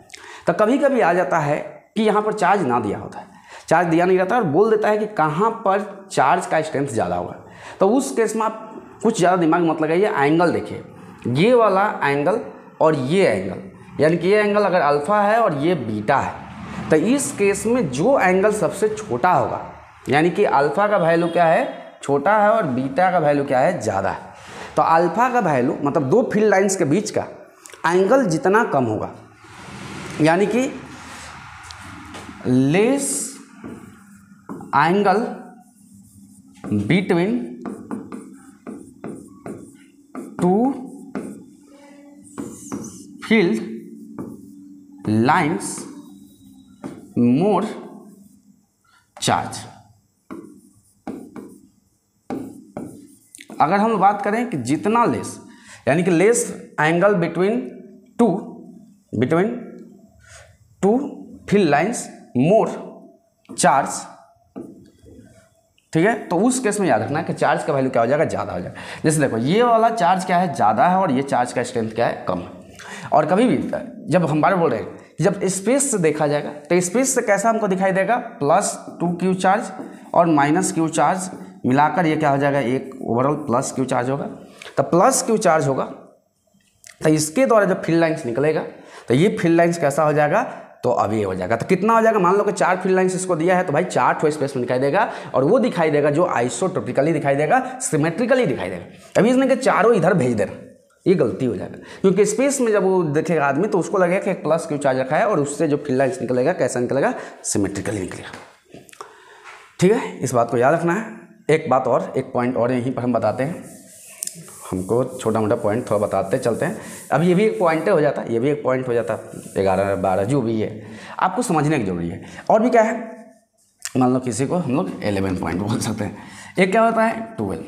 तो कभी कभी आ जाता है कि यहाँ पर चार्ज ना दिया होता है, चार्ज दिया नहीं रहता और बोल देता है कि कहाँ पर चार्ज का स्ट्रेंथ ज़्यादा होगा। तो उस केस में आप कुछ ज़्यादा दिमाग मत लगाइए, एंगल देखिए, ये वाला एंगल और ये एंगल, यानी कि ये एंगल अगर अल्फ़ा है और ये बीटा है, तो इस केस में जो एंगल सबसे छोटा होगा, यानी कि अल्फ़ा का वैल्यू क्या है, छोटा है, और बीटा का वैल्यू क्या है, ज़्यादा है। तो अल्फ़ा का वैल्यू मतलब दो फील्ड लाइंस के बीच का एंगल जितना कम होगा, यानी कि less angle between two field lines मोर चार्ज। अगर हम बात करें कि जितना लेस, यानी कि less angle between two field lines मोर चार्ज, ठीक है। तो उस केस में याद रखना है कि चार्ज का वैल्यू क्या हो जाएगा, ज़्यादा हो जाएगा। जैसे देखो ये वाला चार्ज क्या है, ज़्यादा है, और ये चार्ज का स्ट्रेंथ क्या है, कम है। और कभी भी जब हम बार बोल रहे हैं कि जब स्पेस से देखा जाएगा, तो स्पेस से कैसा हमको दिखाई देगा, +2q चार्ज और -q चार्ज मिलाकर ये क्या हो जाएगा, एक ओवरऑल +q चार्ज होगा। तो +q चार्ज होगा, तो इसके द्वारा जब फील्ड लाइंस निकलेगा तो ये फील्ड लाइंस कैसा हो जाएगा, तो अब ये हो जाएगा। तो कितना हो जाएगा, मान लो कि 4 फील्ड लाइंस इसको दिया है, तो भाई 4 ठो स्पेस में दिखाई देगा, और वो दिखाई देगा जो आइसोट्रोपिकली दिखाई देगा, सिमेट्रिकली दिखाई देगा। अभी इसने के चारों इधर भेज दे रहा, ये गलती हो जाएगा, क्योंकि स्पेस में जब वो देखेगा आदमी तो उसको लगेगा कि एक +q चार्ज रखा है, और उससे जो फील्ड लाइंस निकलेगा कैसा निकलेगा, सिमेट्रिकली निकलेगा। ठीक है, इस बात को याद रखना है। एक बात और, एक पॉइंट और यहीं पर हम बताते हैं, हमको छोटा मोटा पॉइंट थोड़ा बताते चलते हैं। अब ये भी एक पॉइंट हो जाता है, ये भी एक पॉइंट हो जाता है, 11 12 जो भी है आपको समझने की जरूरी है। और भी क्या है, मान लो किसी को हम लोग 11 पॉइंट बोल सकते हैं, एक क्या होता है 12।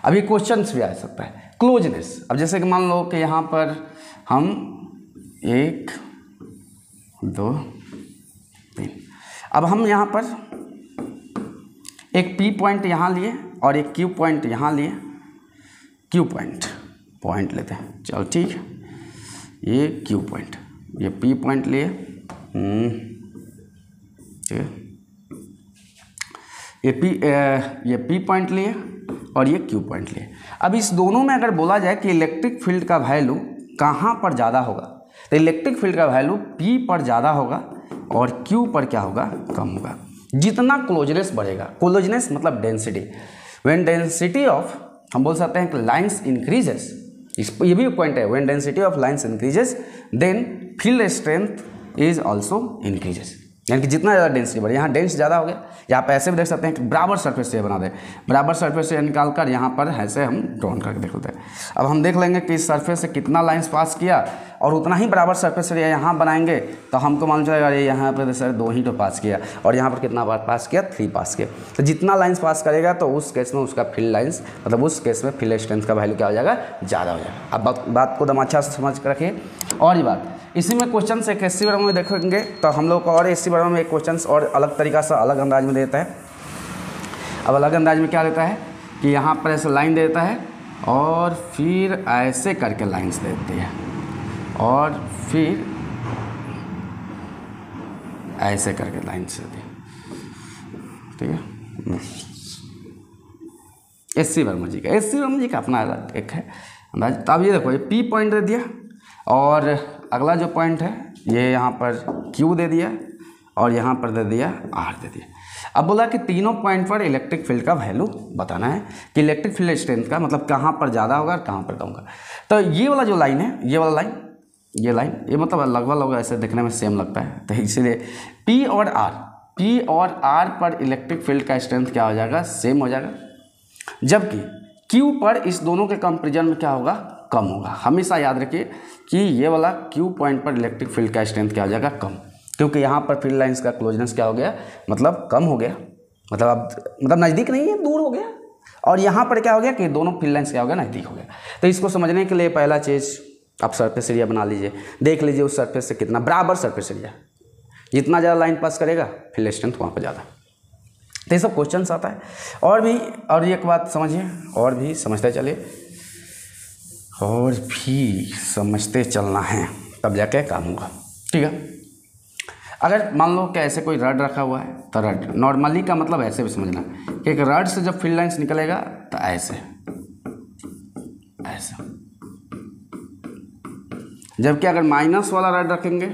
अभी क्वेश्चन भी आ सकता है, क्लोजनेस। अब जैसे कि मान लो कि यहाँ पर हम 1 2 3, अब हम यहाँ पर एक P पॉइंट यहाँ लिए और एक Q पॉइंट यहाँ लिए, Q पॉइंट लेते हैं, चलो ठीक है। ये Q पॉइंट, ये P पॉइंट लिए, ठीक है, ये P पॉइंट लिए और ये Q पॉइंट लिए। अब इस दोनों में अगर बोला जाए कि इलेक्ट्रिक फील्ड का वैल्यू कहाँ पर ज़्यादा होगा, तो इलेक्ट्रिक फील्ड का वैल्यू P पर ज़्यादा होगा और Q पर क्या होगा, कम होगा। जितना क्लोजनेस बढ़ेगा, क्लोजनेस मतलब डेंसिटी, व्हेन डेंसिटी ऑफ, हम बोल सकते हैं कि लाइंस इंक्रीजेस, ये भी पॉइंट है, when density of lines increases then field strength is also increases, यानी कि जितना ज़्यादा डेंसिटी बढ़े, यहाँ डेंस ज़्यादा हो गया। यहाँ पे ऐसे भी देख सकते हैं कि बराबर सरफेस से बना दे, बराबर सरफेस से निकाल कर यहाँ पर ऐसे हम ड्रॉन करके देख लेते हैं। अब हम देख लेंगे कि इस सरफेस से कितना लाइंस पास किया, और उतना ही बराबर सरफेस से यहाँ बनाएंगे तो हमको मालूम चलेगा अरे यहाँ पर सर 2 ही तो पास किया, और यहाँ पर कितना बार पास किया, 3 पास किया। तो जितना लाइंस पास करेगा तो उस केस में उसका फील्ड लाइंस, मतलब उस केस में फील्ड स्ट्रेंथ का वैल्यू क्या हो जाएगा, ज़्यादा हो जाएगा। अब बात को दम अच्छा से समझ कर रखिए। और ये बात इसी में क्वेश्चन से एससी वर्ग में देखेंगे तो हम लोग को और एससी वर्ग में एक क्वेश्चन और अलग तरीका से अलग अंदाज में देता है। अब अलग अंदाज में क्या देता है कि यहाँ पर ऐसे लाइन देता है और फिर ऐसे करके लाइंस देती है, और फिर ऐसे करके लाइंस देती है, ठीक है। एससी वर्मा जी का अपना अलग एक है अंदाज। तो अब ये देखो, ये P पॉइंट दे दिया, और अगला जो पॉइंट है ये यहाँ पर Q दे दिया और यहाँ पर दे दिया R दे दिया। अब बोला कि तीनों पॉइंट पर इलेक्ट्रिक फील्ड का वैल्यू बताना है कि इलेक्ट्रिक फील्ड स्ट्रेंथ का मतलब कहाँ पर ज़्यादा होगा और कहाँ पर कम होगा। तो ये वाला जो लाइन है, ये वाला लाइन, ये लाइन, ये मतलब लगभग ऐसे दिखने में सेम लगता है, तो इसीलिए P और R पर इलेक्ट्रिक फील्ड का स्ट्रेंथ क्या हो जाएगा, सेम हो जाएगा, जबकि Q पर इस दोनों के कंपेरिजन में क्या होगा, कम होगा। हमेशा याद रखिए कि ये वाला Q पॉइंट पर इलेक्ट्रिक फील्ड का स्ट्रेंथ क्या हो जाएगा, कम, क्योंकि यहाँ पर फील्ड लाइंस का क्लोजनेस क्या हो गया, मतलब कम हो गया, मतलब अब मतलब नज़दीक नहीं है, दूर हो गया। और यहाँ पर क्या हो गया कि दोनों फील्ड लाइंस क्या हो गया, नज़दीक हो गया। तो इसको समझने के लिए पहला चीज़ आप सरफेस एरिया बना लीजिए, देख लीजिए उस सरफेस से कितना बराबर सरफेस एरिया, जितना ज़्यादा लाइन पास करेगा फील्ड स्ट्रेंथ वहाँ पर ज़्यादा। तो ये सब क्वेश्चन आता है। और एक बात समझिए, और भी समझते चलिए, और भी समझते चलना है, तब जाके काम होगा, ठीक है। अगर मान लो कि ऐसे कोई रड रखा हुआ है, तो रड नॉर्मली का मतलब ऐसे भी समझना कि एक रड से जब फील्ड लाइंस निकलेगा तो ऐसे ऐसे, जबकि अगर माइनस वाला रड रखेंगे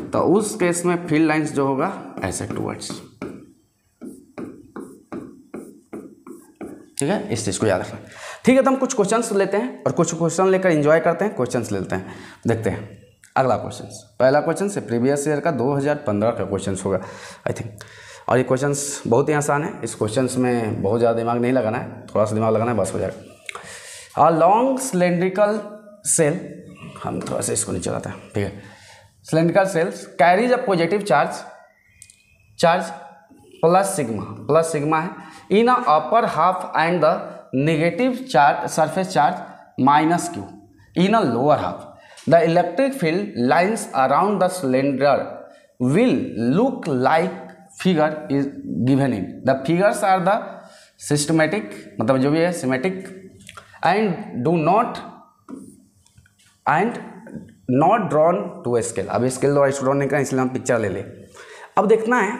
तो उस केस में फील्ड लाइंस जो होगा ऐसे टूवर्ड्स, ठीक है। इस चीज़ को याद रखना, ठीक है। तो हम कुछ क्वेश्चंस लेते हैं और कुछ क्वेश्चन लेकर एंजॉय करते हैं, क्वेश्चंस लेते हैं, देखते हैं अगला क्वेश्चन। पहला क्वेश्चन से प्रीवियस ईयर का 2015 का क्वेश्चन होगा आई थिंक, और ये क्वेश्चंस बहुत ही आसान है। इस क्वेश्चंस में बहुत ज़्यादा दिमाग नहीं लगाना है, थोड़ा सा दिमाग लगाना है, बस हो जाएगा। अ लॉन्ग सिलेंड्रिकल सेल, हम थोड़ा सा इसको नीचे लाते हैं, ठीक है। Cylindrical cells carries a positive charge plus sigma है in a upper half and the negative charge surface charge minus Q in a lower half. The electric field lines around the cylinder will look like figure is given in. The figures are the systematic, मतलब जो भी है symmetric and not drawn to a scale. अब scale द्वारा draw नहीं करना, इसलिए हम पिक्चर ले ले। अब देखना है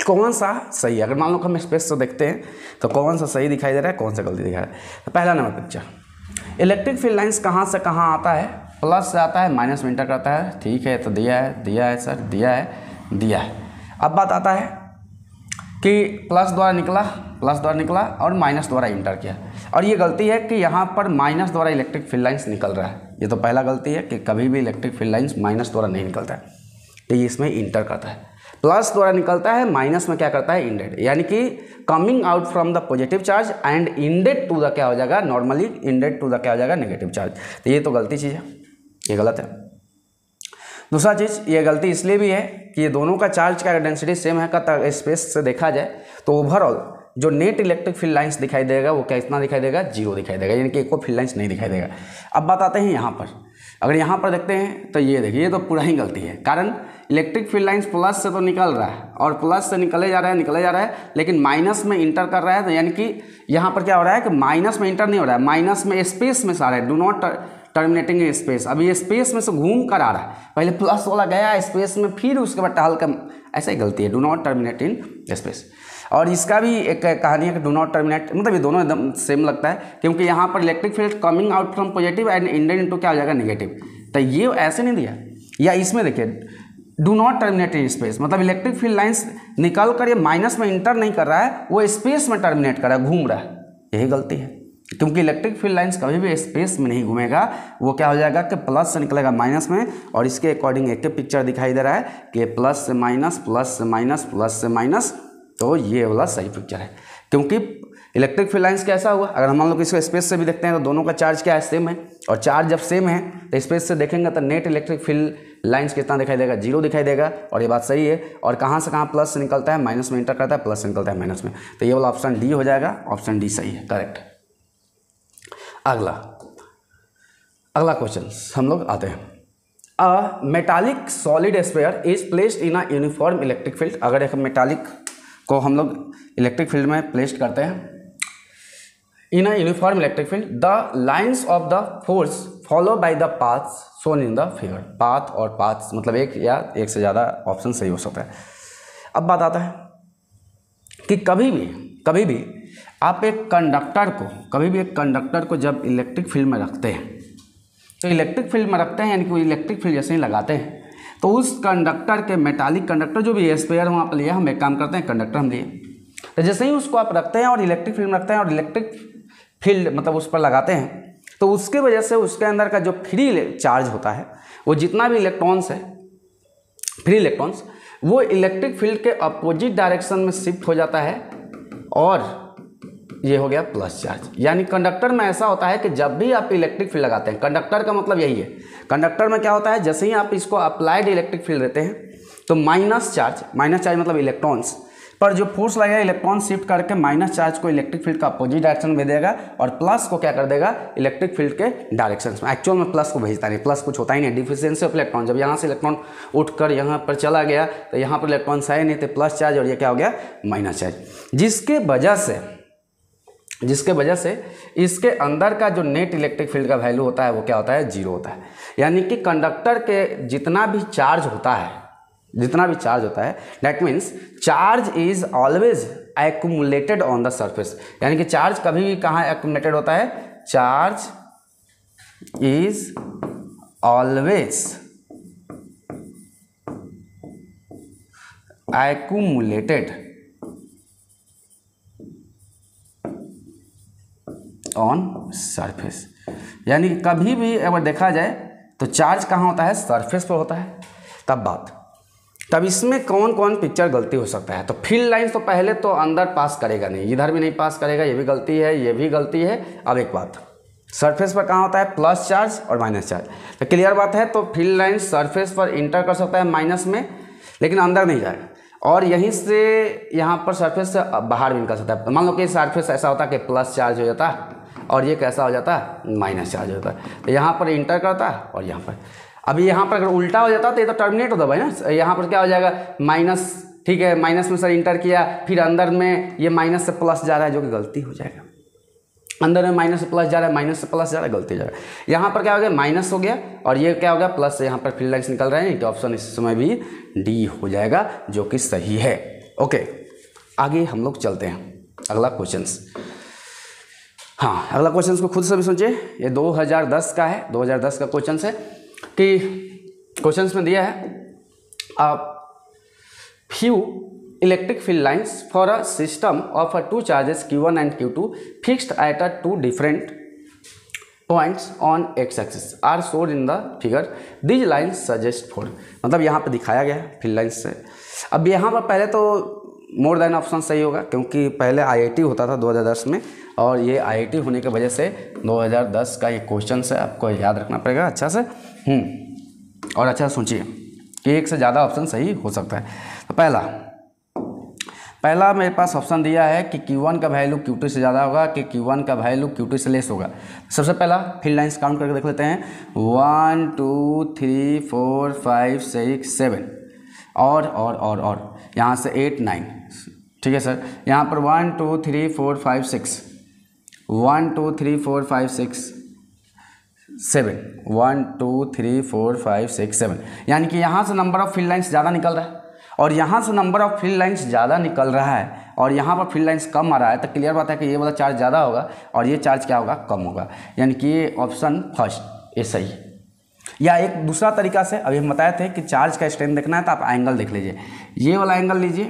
कौन सा सही है। अगर मान लो हम स्पेस से देखते हैं तो कौन सा सही दिखाई दे रहा है, कौन सा गलती दिखा रहा है। तो पहला number picture, electric field lines कहाँ से कहाँ आता है, प्लस से आता है, माइनस में इंटर करता है, ठीक है। तो दिया है सर, दिया है। अब बात आता है कि प्लस द्वारा निकला और माइनस द्वारा इंटर किया, और ये गलती है कि यहाँ पर माइनस द्वारा इलेक्ट्रिक फील्ड लाइंस निकल रहा है। ये तो पहला गलती है कि कभी भी इलेक्ट्रिक फील्ड लाइंस माइनस द्वारा नहीं निकलता है, तो ये इसमें इंटर करता है। प्लस द्वारा निकलता है, माइनस में क्या करता है, इंडेड, यानी कि coming out from the positive charge and ended to the क्या हो जाएगा, नॉर्मली इंडेड टू द क्या हो जाएगा, नेगेटिव चार्ज। तो ये तो गलती चीज़ है, ये गलत है। दूसरा चीज़, ये गलती इसलिए भी है कि ये दोनों का चार्ज का डेंसिटी सेम है का स्पेस से देखा जाए तो ओवरऑल जो नेट इलेक्ट्रिक फील्ड लाइंस दिखाई देगा वो क्या इतना दिखाई देगा, 0 दिखाई देगा, यानी कि एक को फील्ड लाइंस नहीं दिखाई देगा। अब बात आते हैं यहाँ पर, अगर यहाँ पर देखते हैं तो ये देखिए, ये तो पूरा ही गलती है, कारण इलेक्ट्रिक फील्ड लाइंस प्लस से तो निकल रहा है और प्लस से निकले जा रहा है, लेकिन माइनस में इंटर कर रहा है। तो यानी कि यहाँ पर क्या हो रहा है कि माइनस में इंटर नहीं हो रहा है, माइनस में स्पेस में से आ रहा है, डू नॉट टर्मिनेटिंग स्पेस। अभी ये स्पेस में से घूम कर आ रहा है, पहले प्लस वाला गया स्पेस में, फिर उसके बाद टहल कर, ऐसा ही गलती है, do not terminate in space. और इसका भी एक कहानी है कि डू नॉट टर्मिनेट, मतलब ये दोनों एकदम सेम लगता है, क्योंकि यहाँ पर electric field coming out from positive and ended into क्या हो जाएगा, नेगेटिव। तो ये ऐसे नहीं दिया, या इसमें देखिए do not terminate in space, मतलब इलेक्ट्रिक फील्ड लाइंस निकल कर ये माइनस में इंटर नहीं कर रहा है, वो स्पेस में टर्मिनेट कर रहा है, घूम रहा है, यही गलती है। क्योंकि इलेक्ट्रिक फील्ड लाइंस कभी भी स्पेस में नहीं घूमेगा, वो क्या हो जाएगा कि प्लस से निकलेगा माइनस में, और इसके अकॉर्डिंग एक पिक्चर दिखाई दे रहा है कि प्लस से माइनस, प्लस से माइनस, प्लस से माइनस, तो ये वाला सही पिक्चर है। क्योंकि इलेक्ट्रिक फील्ड लाइंस कैसा हुआ, अगर हम लोग इसको स्पेस से भी देखते हैं तो दोनों का चार्ज क्या है, सेम है, और चार्ज जब सेम है तो स्पेस से देखेंगे तो नेट इलेक्ट्रिक फील्ड लाइंस कितना दिखाई देगा, 0 दिखाई देगा, और ये बात सही है। और कहाँ से कहाँ प्लस से निकलता है, माइनस में इंटर करता है, प्लस से निकलता है माइनस में, तो ये वाला ऑप्शन डी हो जाएगा, ऑप्शन डी सही है, करेक्ट। अगला क्वेश्चन हम लोग आते हैं। अ metallic solid sphere is placed in a uniform electric field. अगर एक मेटालिक को हम लोग इलेक्ट्रिक फील्ड में प्लेस्ड करते हैं in a uniform electric field, the lines of the force follow by the paths shown in the figure. Path और paths मतलब एक या एक से ज़्यादा ऑप्शन सही हो सकता है। अब बात आता है कि कभी भी आप एक कंडक्टर को जब इलेक्ट्रिक फील्ड में रखते हैं तो इलेक्ट्रिक फील्ड में रखते हैं, यानी कि इलेक्ट्रिक फील्ड जैसे ही लगाते हैं तो उस कंडक्टर के मेटालिक कंडक्टर जो भी स्पेयर हम आप लिए, हम एक काम करते हैं कंडक्टर हम लिए, तो जैसे ही उसको आप रखते हैं और इलेक्ट्रिक फील्ड में रखते हैं और इलेक्ट्रिक फील्ड मतलब उस पर लगाते हैं तो उसके वजह से उसके अंदर का जो फ्री चार्ज होता है, वो जितना भी इलेक्ट्रॉन्स है, फ्री इलेक्ट्रॉन्स, वो इलेक्ट्रिक फील्ड के अपोजिट डायरेक्शन में शिफ्ट हो जाता है और ये हो गया प्लस चार्ज। यानी कंडक्टर में ऐसा होता है कि जब भी आप इलेक्ट्रिक फील्ड लगाते हैं, कंडक्टर का मतलब यही है, कंडक्टर में क्या होता है, जैसे ही आप इसको अप्लाइड इलेक्ट्रिक फील्ड देते हैं तो माइनस चार्ज मतलब इलेक्ट्रॉन्स पर जो फोर्स लगेगा, इलेक्ट्रॉन शिफ्ट करके माइनस चार्ज को इलेक्ट्रिक फील्ड का अपोजिट डायरेक्शन में देगा और प्लस को क्या कर देगा, इलेक्ट्रिक फील्ड के डायरेक्शन में। एक्चुअल में प्लस को भेजता नहीं, प्लस कुछ होता ही नहीं, डिफिशिएंसी ऑफ इलेक्ट्रॉन। जब यहाँ से इलेक्ट्रॉन उठकर यहाँ पर चला गया तो यहाँ पर इलेक्ट्रॉन है नहीं, तो प्लस चार्ज और ये क्या हो गया, माइनस चार्ज, जिसके वजह से इसके अंदर का जो नेट इलेक्ट्रिक फील्ड का वैल्यू होता है वो क्या होता है, जीरो होता है। यानी कि कंडक्टर के जितना भी चार्ज होता है that means charge is always accumulated on the surface. यानी कि चार्ज कभी भी कहाँ एक्यूमुलेटेड होता है, charge is always accumulated on surface. यानी कि कभी भी अगर देखा जाए तो चार्ज कहाँ होता है, सरफेस पर होता है। तब इसमें कौन कौन पिक्चर गलती हो सकता है, तो फील्ड लाइन तो पहले तो अंदर पास करेगा नहीं, इधर भी नहीं पास करेगा, ये भी गलती है, ये भी गलती है। अब एक बात, सरफेस पर कहाँ होता है, प्लस चार्ज और माइनस चार्ज, तो क्लियर बात है। तो फील्ड लाइन सरफेस पर इंटर कर सकता है माइनस में, लेकिन अंदर नहीं जाएगा, और यहीं से यहाँ पर सरफेस से बाहर भी निकल सकता है। मान लो कि सरफेस ऐसा होता है कि प्लस चार्ज हो जाता है और ये कैसा हो जाता है, माइनस चार्ज होता है, तो यहाँ पर इंटर करता है और यहाँ पर। अभी यहाँ पर अगर उल्टा हो जाता तो ये तो टर्मिनेट होता भाई ना, यहाँ पर क्या हो जाएगा, माइनस, ठीक है, माइनस में सर इंटर किया, फिर अंदर में ये माइनस से प्लस जा रहा है, जो कि गलती हो जाएगा। अंदर में माइनस से प्लस जा रहा है, माइनस से प्लस जा रहा है, गलती हो जाएगा। यहाँ पर क्या हो गया, माइनस हो गया और ये क्या हो गया, प्लस से यहाँ पर फील्ड लाइन्स निकल रहे हैं, तो ऑप्शन इस समय भी डी हो जाएगा, जो कि सही है। ओके, आगे हम लोग चलते हैं अगला क्वेश्चन। हाँ, अगला क्वेश्चन को खुद से भी सोचिए, ये 2010 का है, 2010 का क्वेश्चन है कि क्वेश्चंस में दिया है few electric field lines for a system of two charges Q1 and Q2 fixed at a two different points on X axis are showed in the figure, these lines suggest for. मतलब यहाँ पर दिखाया गया है field lines से। अब यहाँ पर पहले तो मोर देन ऑप्शन सही होगा, क्योंकि पहले IIT होता था 2010 में, और ये IIT होने की वजह से 2010 का ये क्वेश्चन है, आपको याद रखना पड़ेगा अच्छा से। और अच्छा सोचिए कि एक से ज़्यादा ऑप्शन सही हो सकता है। तो पहला मेरे पास ऑप्शन दिया है कि Q1 का वैल्यू Q2 से ज़्यादा होगा, कि Q1 का वैल्यू Q2 से लेस होगा। सबसे पहला फील्ड लाइन्स काउंट करके देख लेते हैं, 1 2 3 4 5 6 7 और यहाँ से 8 9, ठीक है सर। यहाँ पर 1 2 3 4 5 6, 1 2 3 4 5 6 7, 1 2 3 4 5 6 7, यानी कि यहाँ से नंबर ऑफ फील्ड लाइन्स ज़्यादा निकल रहा है और यहाँ से नंबर ऑफ फील्ड लाइन्स ज़्यादा निकल रहा है और यहाँ पर फील्ड लाइन्स कम आ रहा है, तो क्लियर बात है कि ये वाला चार्ज ज़्यादा होगा और ये चार्ज क्या होगा, कम होगा। यानी कि ये ऑप्शन फर्स्ट ये सही है। या एक दूसरा तरीका से अभी हम बताए थे कि चार्ज का स्ट्रेंथ देखना है तो आप एंगल देख लीजिए, ये वाला एंगल लीजिए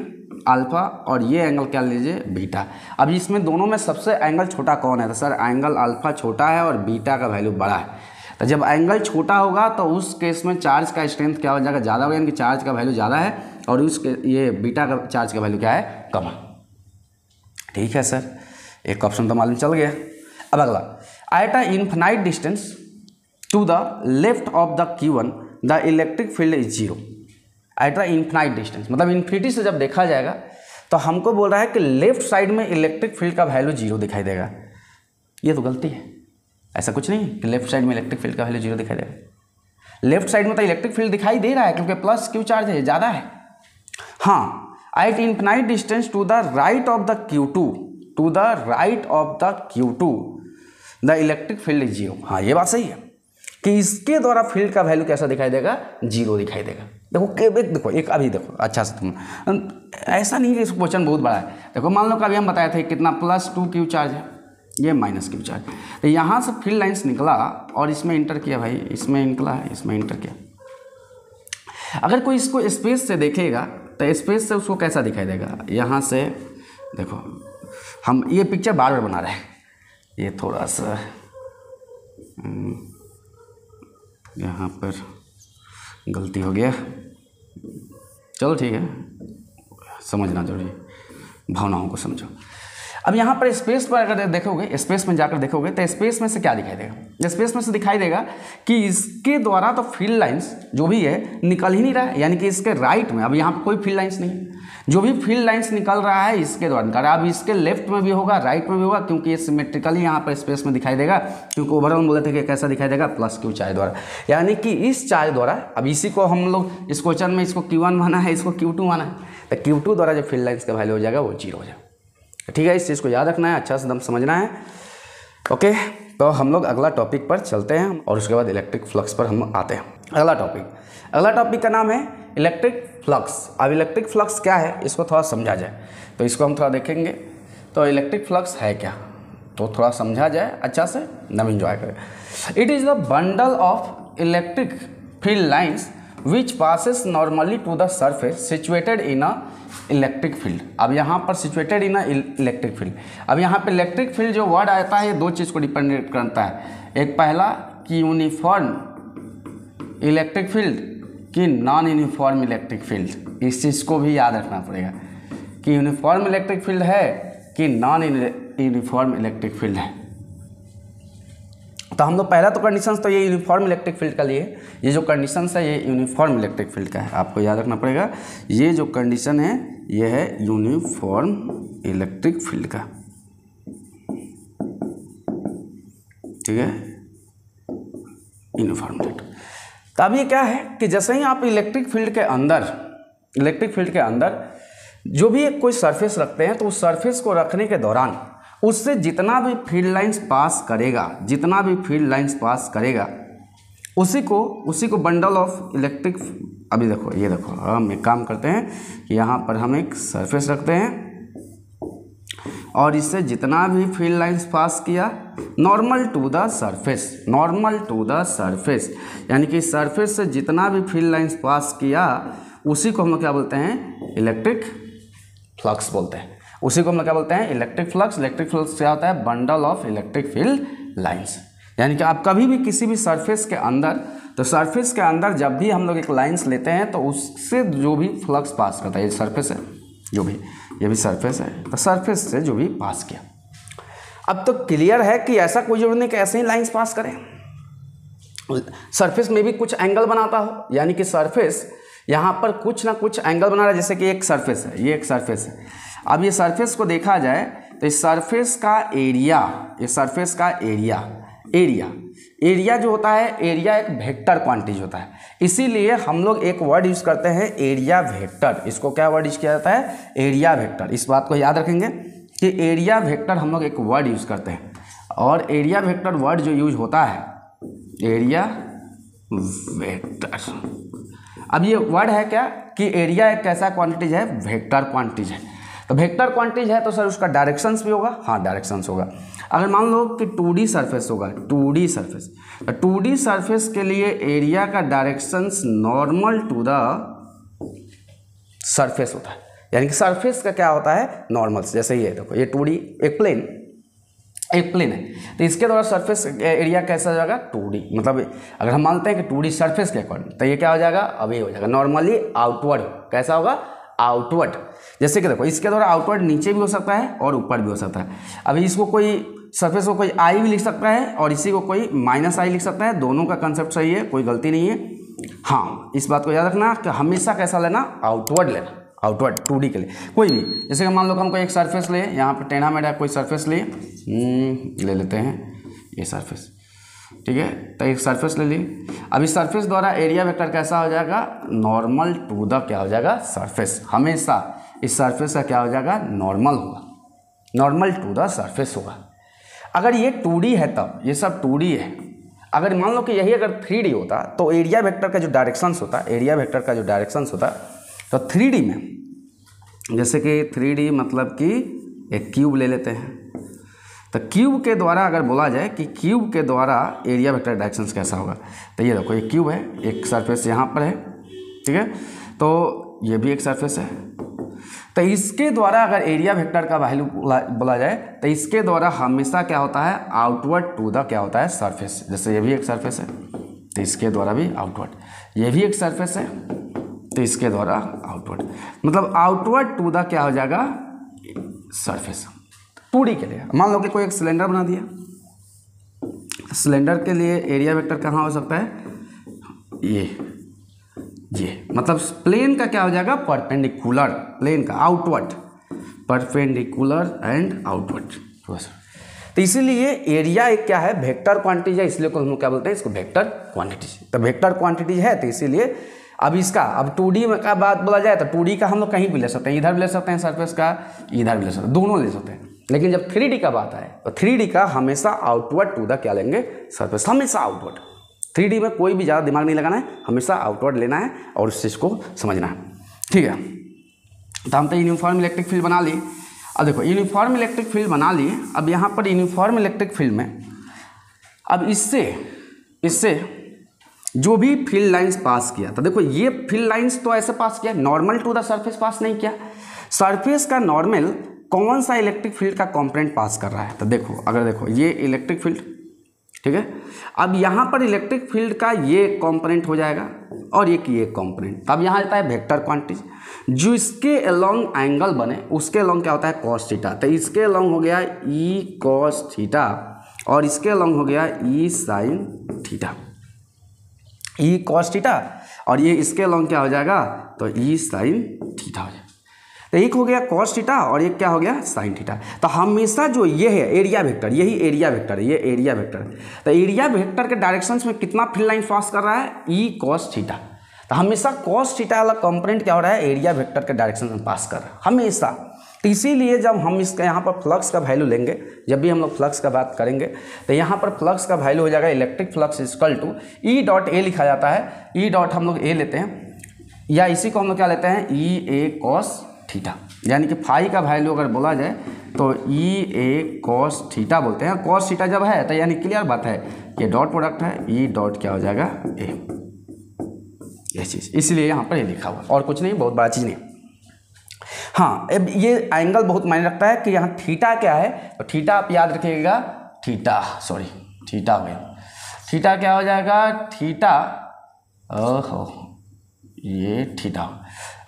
अल्फा और ये एंगल क्या लीजिए, बीटा। अब इसमें दोनों में सबसे एंगल छोटा कौन है, तो सर एंगल अल्फा छोटा है और बीटा का वैल्यू बड़ा है। तो जब एंगल छोटा होगा तो उस केस में चार्ज का स्ट्रेंथ क्या हो जाएगा, ज़्यादा होगा, यानी कि चार्ज का वैल्यू ज़्यादा है और ये बीटा का चार्ज का वैल्यू क्या है, कम है। ठीक है सर, एक ऑप्शन तो मालूम चल गया। अब अगला, at a infinite distance to the left of the Q1 the electric field is zero. At the infinite distance मतलब इन्फिनिटी से जब देखा जाएगा तो हमको बोल रहा है कि लेफ्ट साइड में इलेक्ट्रिक फील्ड का वैल्यू जीरो दिखाई देगा। ये तो गलती है, ऐसा कुछ नहीं कि लेफ्ट साइड में इलेक्ट्रिक फील्ड का वैल्यू जीरो दिखाई देगा। लेफ्ट साइड में तो इलेक्ट्रिक फील्ड दिखाई दे रहा है क्योंकि प्लस क्यू चार्ज है, ज़्यादा है। हाँ, at infinite distance to the right of the Q2 the electric field is zero. हाँ, ये बात सही है कि इसके द्वारा फील्ड का वैल्यू कैसा दिखाई देगा, जीरो दिखाई देगा। देखो एक अभी देखो अच्छा से, तुम ऐसा नहीं कि क्वेश्चन बहुत बड़ा है। देखो मान लो कि अभी हम बताए थे कितना प्लस 2 क्यू चार्ज है, ये माइनस क्यू चार्ज। तो यहाँ से फील्ड लाइंस निकला और इसमें इंटर किया भाई, इसमें निकला है, इसमें इंटर किया। अगर कोई इसको स्पेस से देखेगा तो स्पेस से उसको कैसा दिखाई देगा, यहाँ से देखो हम ये पिक्चर बार बार बना रहे हैं, ये थोड़ा सा यहाँ पर गलती हो गया, चलो ठीक है, समझना जरूरी है, भावनाओं को समझो। अब यहाँ पर स्पेस पर अगर देखोगे, स्पेस में जाकर देखोगे तो स्पेस में से क्या दिखाई देगा, स्पेस में से दिखाई देगा कि इसके द्वारा तो फील्ड लाइंस जो भी है निकल ही नहीं रहा है, यानी कि इसके राइट में अब यहाँ पर कोई फील्ड लाइंस नहीं है, जो भी फील्ड लाइंस निकल रहा है इसके द्वारा निकल रहा है। अब इसके लेफ्ट में भी होगा, राइट में भी होगा, क्योंकि ये सिमेट्रिकली यहाँ पर स्पेस में दिखाई देगा, क्योंकि ओवरऑल बोले थे कि कैसा दिखाई देगा, प्लस क्यू चार्ज द्वारा, यानी कि इस चार्ज द्वारा। अब इसी को हम लोग इस क्वेश्चन में इसको Q1 माना है, इसको Q2 माना है, तो Q2 द्वारा जो फील्ड लाइंस का वैल्यू हो जाएगा वो 0 हो जाएगा। ठीक है, इस चीज़ को याद रखना है, अच्छा से दम समझना है। ओके, तो हम लोग अगला टॉपिक पर चलते हैं और उसके बाद इलेक्ट्रिक फ्लक्स पर हम आते हैं। अगला टॉपिक का नाम है इलेक्ट्रिक फ्लक्स। अब इलेक्ट्रिक फ्लक्स क्या है इसको थोड़ा समझा जाए, तो इसको हम थोड़ा देखेंगे। तो इलेक्ट्रिक फ्लक्स है क्या, तो थोड़ा समझा जाए अच्छा से, दम एंजॉय करें। It is the bundle of electric field lines which passes normally to the surface situated in a electric field. अब यहाँ पर situated in a electric field, अब यहाँ पे इलेक्ट्रिक फील्ड जो वर्ड आता है ये दो चीज़ को डिपेंड करता है। एक पहला कि यूनिफॉर्म इलेक्ट्रिक फील्ड कि नॉन यूनिफॉर्म इलेक्ट्रिक फील्ड, इस चीज़ को भी याद रखना पड़ेगा कि यूनिफॉर्म इलेक्ट्रिक फील्ड है कि नॉन यूनिफॉर्म इलेक्ट्रिक फील्ड है। तो हम लोग पहला तो कंडीशंस तो ये यूनिफॉर्म इलेक्ट्रिक फील्ड का लिए, ये जो कंडीशंस है ये यूनिफॉर्म इलेक्ट्रिक फील्ड का है, आपको याद रखना पड़ेगा। ये जो कंडीशन है ये है यूनिफॉर्म इलेक्ट्रिक फील्ड का, ठीक है, यूनिफॉर्म इलेक्ट्रिक। तो अब ये क्या है कि जैसे ही आप इलेक्ट्रिक फील्ड के अंदर जो भी कोई सरफेस रखते हैं, तो उस सरफेस को रखने के दौरान उससे जितना भी फील्ड लाइंस पास करेगा उसी को बंडल ऑफ इलेक्ट्रिक। अभी देखो, ये देखो, हम एक काम करते हैं कि यहाँ पर हम एक सरफेस रखते हैं और इससे जितना भी फील्ड लाइंस पास किया नॉर्मल टू द सरफेस, यानी कि सरफेस से जितना भी फील्ड लाइंस पास किया उसी को हम लोग क्या बोलते हैं, इलेक्ट्रिक फ्लक्स बोलते हैं। उसी को हम लोग क्या बोलते हैं, इलेक्ट्रिक फ्लक्स। इलेक्ट्रिक फ्लक्स क्या होता है, bundle of electric field lines. यानी कि आप कभी भी किसी भी सरफेस के अंदर, तो सरफेस के अंदर जब भी हम लोग एक लाइंस लेते हैं तो उससे जो भी फ्लक्स पास करता है, ये सरफेस है जो भी, ये भी सरफेस है, तो सरफेस से जो भी पास किया। अब तो क्लियर है कि ऐसा कोई जरूरी नहीं कि ऐसे ही लाइंस पास करें, सरफेस में भी कुछ एंगल बनाता हो, यानी कि सरफेस यहाँ पर कुछ ना कुछ एंगल बना रहा है। जैसे कि एक सरफेस है, ये एक सरफेस है। अब ये सरफेस को देखा जाए तो इस सरफेस का एरिया, ये सरफेस का एरिया जो होता है, एरिया एक वेक्टर क्वांटिटी होता है, इसीलिए हम लोग एक वर्ड यूज़ करते हैं एरिया वेक्टर। इसको क्या वर्ड यूज़ किया जाता है, एरिया वेक्टर। इस बात को याद रखेंगे कि एरिया वेक्टर हम लोग एक वर्ड यूज़ करते हैं, और एरिया वेक्टर वर्ड जो यूज होता है, एरिया वेक्टर। अब ये वर्ड है क्या कि एरिया एक कैसा क्वांटिटीज है, वेक्टर क्वांटिटीज है। तो वेक्टर क्वांटिटीज है तो सर उसका डायरेक्शंस भी होगा, हाँ डायरेक्शंस होगा। अगर मान लो कि 2D सरफेस होगा, 2D सरफेस, तो 2D सरफेस के लिए एरिया का directions normal to the surface होता है, यानी कि सरफेस का क्या होता है, नॉर्मल। जैसे ये देखो, ये 2D एक प्लेन है, तो इसके द्वारा सरफेस एरिया कैसा हो जाएगा, 2D। मतलब अगर हम मानते हैं कि 2D सरफेस के अकॉर्डिंग, तो ये क्या हो जाएगा, अब ये हो जाएगा नॉर्मली आउटवर्ड। कैसा होगा, आउटवर्ड। जैसे कि देखो, इसके द्वारा आउटवर्ड नीचे भी हो सकता है और ऊपर भी हो सकता है। अभी इसको कोई सरफेस को कोई आई भी लिख सकता है और इसी को कोई -i लिख सकता है, दोनों का कंसेप्ट सही है, कोई गलती नहीं है। हाँ, इस बात को याद रखना कि हमेशा कैसा लेना, आउटवर्ड लेना, आउटवर्ड 2D के लिए कोई भी। जैसे कि मान लो हम कोई एक सरफेस ले, यहाँ पर टेढ़ा मेढ़ा कोई सरफेस ले लेते हैं, ये सरफेस, ठीक है, तो एक सरफेस ले ली। अब इस सरफेस द्वारा एरिया वेक्टर कैसा हो जाएगा, नॉर्मल टू द क्या हो जाएगा, सरफेस। हमेशा इस सरफेस का क्या हो जाएगा, नॉर्मल होगा, नॉर्मल टू द सरफेस होगा। अगर ये 2D है तब ये सब 2D है। अगर मान लो कि यही अगर 3D होता तो एरिया वेक्टर का जो डायरेक्शंस होता, एरिया वेक्टर का जो डायरेक्शंस होता, तो 3D में, जैसे कि 3D मतलब कि एक क्यूब ले लेते हैं, तो क्यूब के द्वारा अगर बोला जाए कि क्यूब के द्वारा एरिया वेक्टर डायरेक्शंस कैसा होगा, तो ये देखो ये क्यूब है, एक सरफेस यहाँ पर है, ठीक है, तो ये भी एक सरफेस है, तो इसके द्वारा अगर एरिया वेक्टर का वैल्यू बोला जाए तो इसके द्वारा हमेशा क्या होता है, आउटवर्ड टू द क्या होता है, सरफेस। जैसे ये भी एक सरफेस है तो इसके द्वारा भी आउटवर्ड, ये भी एक सरफेस है तो इसके द्वारा आउटवर्ड, मतलब आउटवर्ड टू द क्या हो जाएगा, सरफेस। 2D के लिए मान लो कि कोई एक सिलेंडर बना दिया, सिलेंडर के लिए एरिया वेक्टर कहाँ हो सकता है, ये मतलब प्लेन का क्या हो जाएगा, परपेंडिकुलर, प्लेन का आउटवर्ड, परपेंडिकुलर एंड आउटवर्ड। तो इसीलिए एरिया एक क्या है, वेक्टर क्वांटिटी है, इसलिए हम लोग क्या बोलते हैं इसको, वेक्टर क्वांटिटी। तो वेक्टर क्वांटिटी है तो इसीलिए अब इसका, अब 2D का बात बोला जाए तो 2D का हम लोग कहीं भी ले सकते हैं, इधर भी ले सकते हैं सरफेस का, इधर भी ले सकते हैं, दोनों ले सकते हैं। लेकिन जब 3D का बात आए तो 3D का हमेशा आउटवर्ड टू द क्या लेंगे, सरफेस, हमेशा आउटवर्ड। 3D में कोई भी ज़्यादा दिमाग नहीं लगाना है, हमेशा आउटवर्ड लेना है और उस चीज़ को समझना है, ठीक है। तो हम तो यूनिफॉर्म इलेक्ट्रिक फील्ड बना लिए। अब देखो यूनिफॉर्म इलेक्ट्रिक फील्ड बना लिए, अब यहाँ पर यूनिफॉर्म इलेक्ट्रिक फील्ड में अब इससे जो भी फील्ड लाइंस पास किया, तो देखो ये फील्ड लाइंस तो ऐसे पास किया, नॉर्मल टू द सरफेस पास नहीं किया। सरफेस का नॉर्मल कौन सा इलेक्ट्रिक फील्ड का कंपोनेंट पास कर रहा है, तो देखो अगर देखो ये इलेक्ट्रिक फील्ड, ठीक है, अब यहाँ पर इलेक्ट्रिक फील्ड का ये कंपोनेंट हो जाएगा और ये कंपोनेंट, अब यहाँ आता है वेक्टर क्वांटिटी, जो इसके अलोंग एंगल बने उसके अलोंग क्या होता है, कॉस थीटा। तो इसके अलोंग हो गया ई कॉस थीटा और इसके अलोंग हो गया E sine theta, E cos theta, और ये इसके अलोंग क्या हो जाएगा, तो ई साइन थीटा हो जाएगा। तो एक हो गया कॉस थीटा और एक क्या हो गया, साइन थीटा। तो हमेशा जो ये है एरिया वेक्टर, यही एरिया वेक्टर है, ये एरिया वेक्टर है। तो एरिया वेक्टर के डायरेक्शंस में कितना फील्ड लाइन पास कर रहा है, ई कॉस थीटा। तो हमेशा कॉस थीटा वाला कंपोनेंट क्या हो रहा है, एरिया वेक्टर के डायरेक्शन में पास कर रहा है हमेशा। तो इसीलिए जब हम इसका यहाँ पर फ्लक्स का वैल्यू लेंगे, जब भी हम लोग फ्लक्स का बात करेंगे तो यहाँ पर फ्लक्स का वैल्यू हो जाएगा electric flux equal to E dot A लिखा जाता है, ई डॉट हम लोग ए लेते हैं या इसी को हम लोग क्या लेते हैं, ई ए कॉस थीटा, यानी कि फाई का वैल्यू अगर बोला जाए तो ई ए कॉस थीटा बोलते हैं। कॉस थीटा जब है तो यानी क्लियर बात है, ये डॉट प्रोडक्ट है, ई डॉट क्या हो जाएगा ए, ये चीज़, इसलिए यहाँ पर ये लिखा हुआ और कुछ नहीं, बहुत बड़ा चीज़ नहीं। हाँ, अब ये एंगल बहुत मायने रखता है कि यहाँ थीटा क्या है, तो थीटा आप याद रखिएगा, थीटा हो गया, थीटा क्या हो जाएगा, थीटा, ओहो ये theta,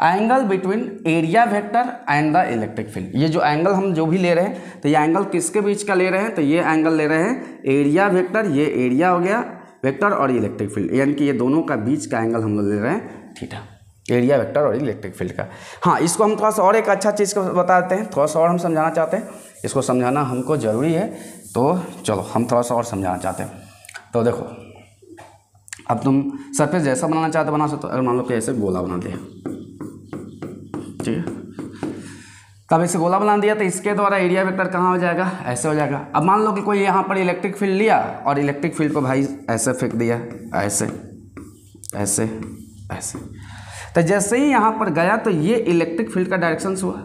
angle between area vector and the electric field. ये जो एंगल हम जो भी ले रहे हैं तो ये एंगल किसके बीच का ले रहे हैं, तो ये एंगल ले रहे हैं एरिया वेक्टर, ये एरिया हो गया वेक्टर और इलेक्ट्रिक फील्ड, यानी कि ये दोनों का बीच का एंगल हम लोग ले रहे हैं थीटा, एरिया वेक्टर और इलेक्ट्रिक फील्ड का। हाँ, इसको हम थोड़ा सा और एक अच्छा चीज़ को बता देते हैं, थोड़ा सा और हम समझाना चाहते हैं, इसको समझाना हमको ज़रूरी है, तो चलो हम थोड़ा सा और समझाना चाहते हैं। तो देखो अब तुम सरफेस जैसा बनाना चाहते बना सकते हो, अगर मान लो कि ऐसे गोला बना दिया, ठीक है, तब ऐसे गोला बना दिया तो इसके द्वारा एरिया वेक्टर कहाँ हो जाएगा, ऐसे हो जाएगा। अब मान लो कि कोई यहाँ पर इलेक्ट्रिक फील्ड लिया और इलेक्ट्रिक फील्ड को भाई ऐसे फेंक दिया, ऐसे ऐसे ऐसे, तो जैसे ही यहाँ पर गया तो ये इलेक्ट्रिक फील्ड का डायरेक्शन हुआ,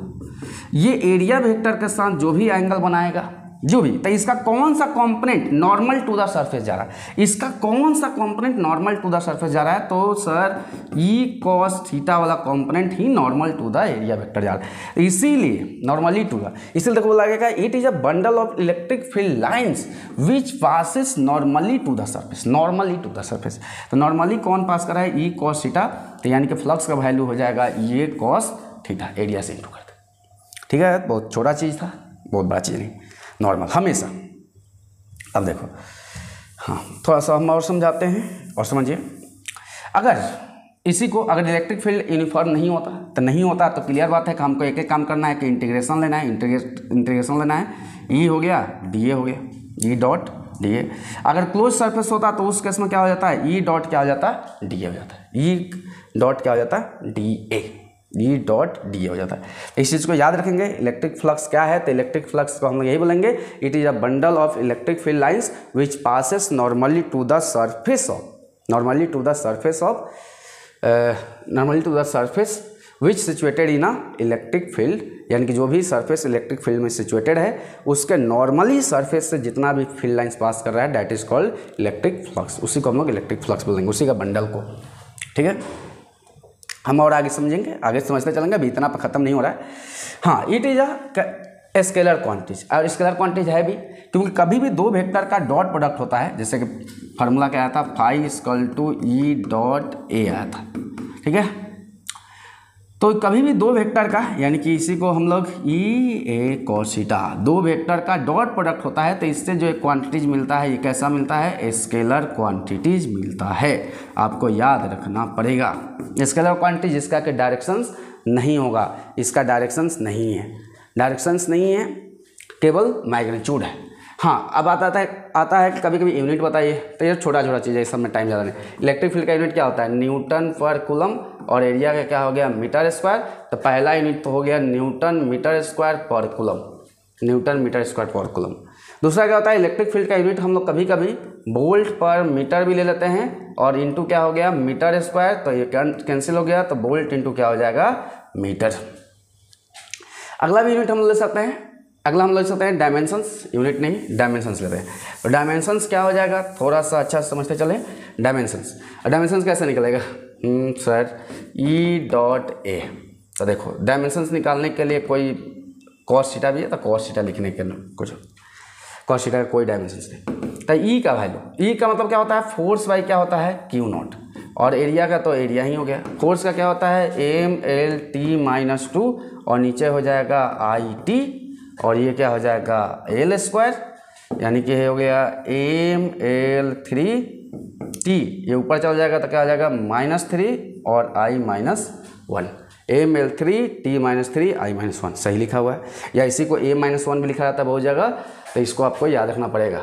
ये एरिया वेक्टर के साथ जो भी एंगल बनाएगा, जो भी, तो इसका कौन सा component normal to the surface जा रहा है, इसका कौन सा component normal to the surface जा रहा है, तो सर ई कॉस थीटा वाला कंपोनेंट ही normal to the area vector जा रहा है, इसीलिए नॉर्मली टू द, इसलिए देखो लगेगा it is a bundle of electric field lines which passes normally to the surface, normally to the surface. तो नॉर्मली कौन पास कर रहा है, ई कॉस थीटा, तो यानी कि फ्लक्स का वैल्यू हो जाएगा ये कॉस थीटा, एरिया से इंटू करते, ठीक है। बहुत छोटा चीज़ था, बहुत बड़ा चीज़ नहीं, नॉर्मल हमेशा। अब देखो, हाँ थोड़ा सा हम और समझाते हैं और समझिए, अगर इसी को अगर इलेक्ट्रिक फील्ड यूनिफॉर्म नहीं होता तो क्लियर बात है कि हमको एक एक काम करना है कि इंटीग्रेशन लेना है, इंटीग्रेशन लेना है, ई हो गया डी ए हो गया, ई डॉट डी ए। अगर क्लोज सरफेस होता तो उस केस में क्या हो जाता है, ई डॉट क्या हो जाता है, डी ए हो जाता है, ई डॉट क्या हो जाता है, D A, E dot D A हो जाता है। इस चीज़ को याद रखेंगे, इलेक्ट्रिक फ्लक्स क्या है, तो इलेक्ट्रिक फ्लक्स को हम यही बोलेंगे, it is a bundle of electric field lines which passes normally to the surface of, which situated in a electric field, यानी कि जो भी सरफेस इलेक्ट्रिक फील्ड में सिचुएटेड है उसके नॉर्मली सरफेस से जितना भी फील्ड लाइंस पास कर रहा है that is called electric flux. उसी को हम लोग इलेक्ट्रिक फ्लक्स बोलेंगे, उसी का बंडल को। ठीक है, हम और आगे समझेंगे, आगे समझते चलेंगे, अभी इतना खत्म नहीं हो रहा है। हाँ, it is a scalar quantity, और स्केलर क्वांटिटी है भी क्योंकि कभी भी दो वेक्टर का डॉट प्रोडक्ट होता है, जैसे कि फार्मूला क्या आया था, phi equal to E dot A आया था। ठीक है, तो कभी भी दो वेक्टर का, यानी कि इसी को हम लोग ई ए कॉस थीटा, दो वेक्टर का डॉट प्रोडक्ट होता है, तो इससे जो एक क्वांटिटीज मिलता है ये कैसा मिलता है, स्केलर क्वांटिटीज मिलता है। आपको याद रखना पड़ेगा, स्केलर क्वांटिटी जिसका कि डायरेक्शंस नहीं होगा, इसका डायरेक्शंस नहीं है, डायरेक्शंस नहीं है, केवल मैग्नीट्यूड है। हाँ, अब आता है कि कभी कभी यूनिट बताइए, तो ये छोटा छोटा चीज़ है, इस सब में टाइम ज़्यादा नहीं। इलेक्ट्रिक फील्ड का यूनिट क्या होता है, न्यूटन पर कूलम, और एरिया का क्या हो गया, मीटर स्क्वायर। तो पहला यूनिट तो हो गया न्यूटन मीटर स्क्वायर पर कूलम, न्यूटन मीटर स्क्वायर पर कूलम। दूसरा क्या होता है, इलेक्ट्रिक फील्ड का यूनिट हम लोग कभी कभी वोल्ट पर मीटर भी ले लेते हैं, और इंटू क्या हो गया, मीटर स्क्वायर, तो ये कैंसिल हो गया, तो वोल्ट इंटू क्या हो जाएगा, मीटर। अगला भी यूनिट हम ले सकते हैं, अगला हम ले सकते हैं डायमेंशंस, यूनिट नहीं डायमेंशंस लेते हैं। तो डायमेंशंस क्या हो जाएगा, थोड़ा सा अच्छा समझते चले। डायमेंशंस कैसे निकलेगा सर, ई डॉट ए। तो देखो डायमेंशंस निकालने के लिए कोई कॉस थीटा भी है, तो कॉस थीटा लिखने के कुछ कॉस थीटा का कोई डायमेंशंस नहीं। तो ई का वैल्यू, ई का मतलब क्या होता है, फोर्स बाई क्या होता है, क्यू नॉट, और एरिया का तो एरिया ही हो गया। फोर्स का क्या होता है, एम एल टी माइनस 2, और नीचे हो जाएगा आई टी, और ये क्या हो जाएगा एल स्क्वायर, यानी कि हो गया एम एल 3 टी, ये ऊपर चल जाएगा तो क्या हो जाएगा -3 और आई -1, एम एल 3 टी -3 आई -1, सही लिखा हुआ है। या इसी को ए -1 भी लिखा जाता है बहुत जगह, तो इसको आपको याद रखना पड़ेगा,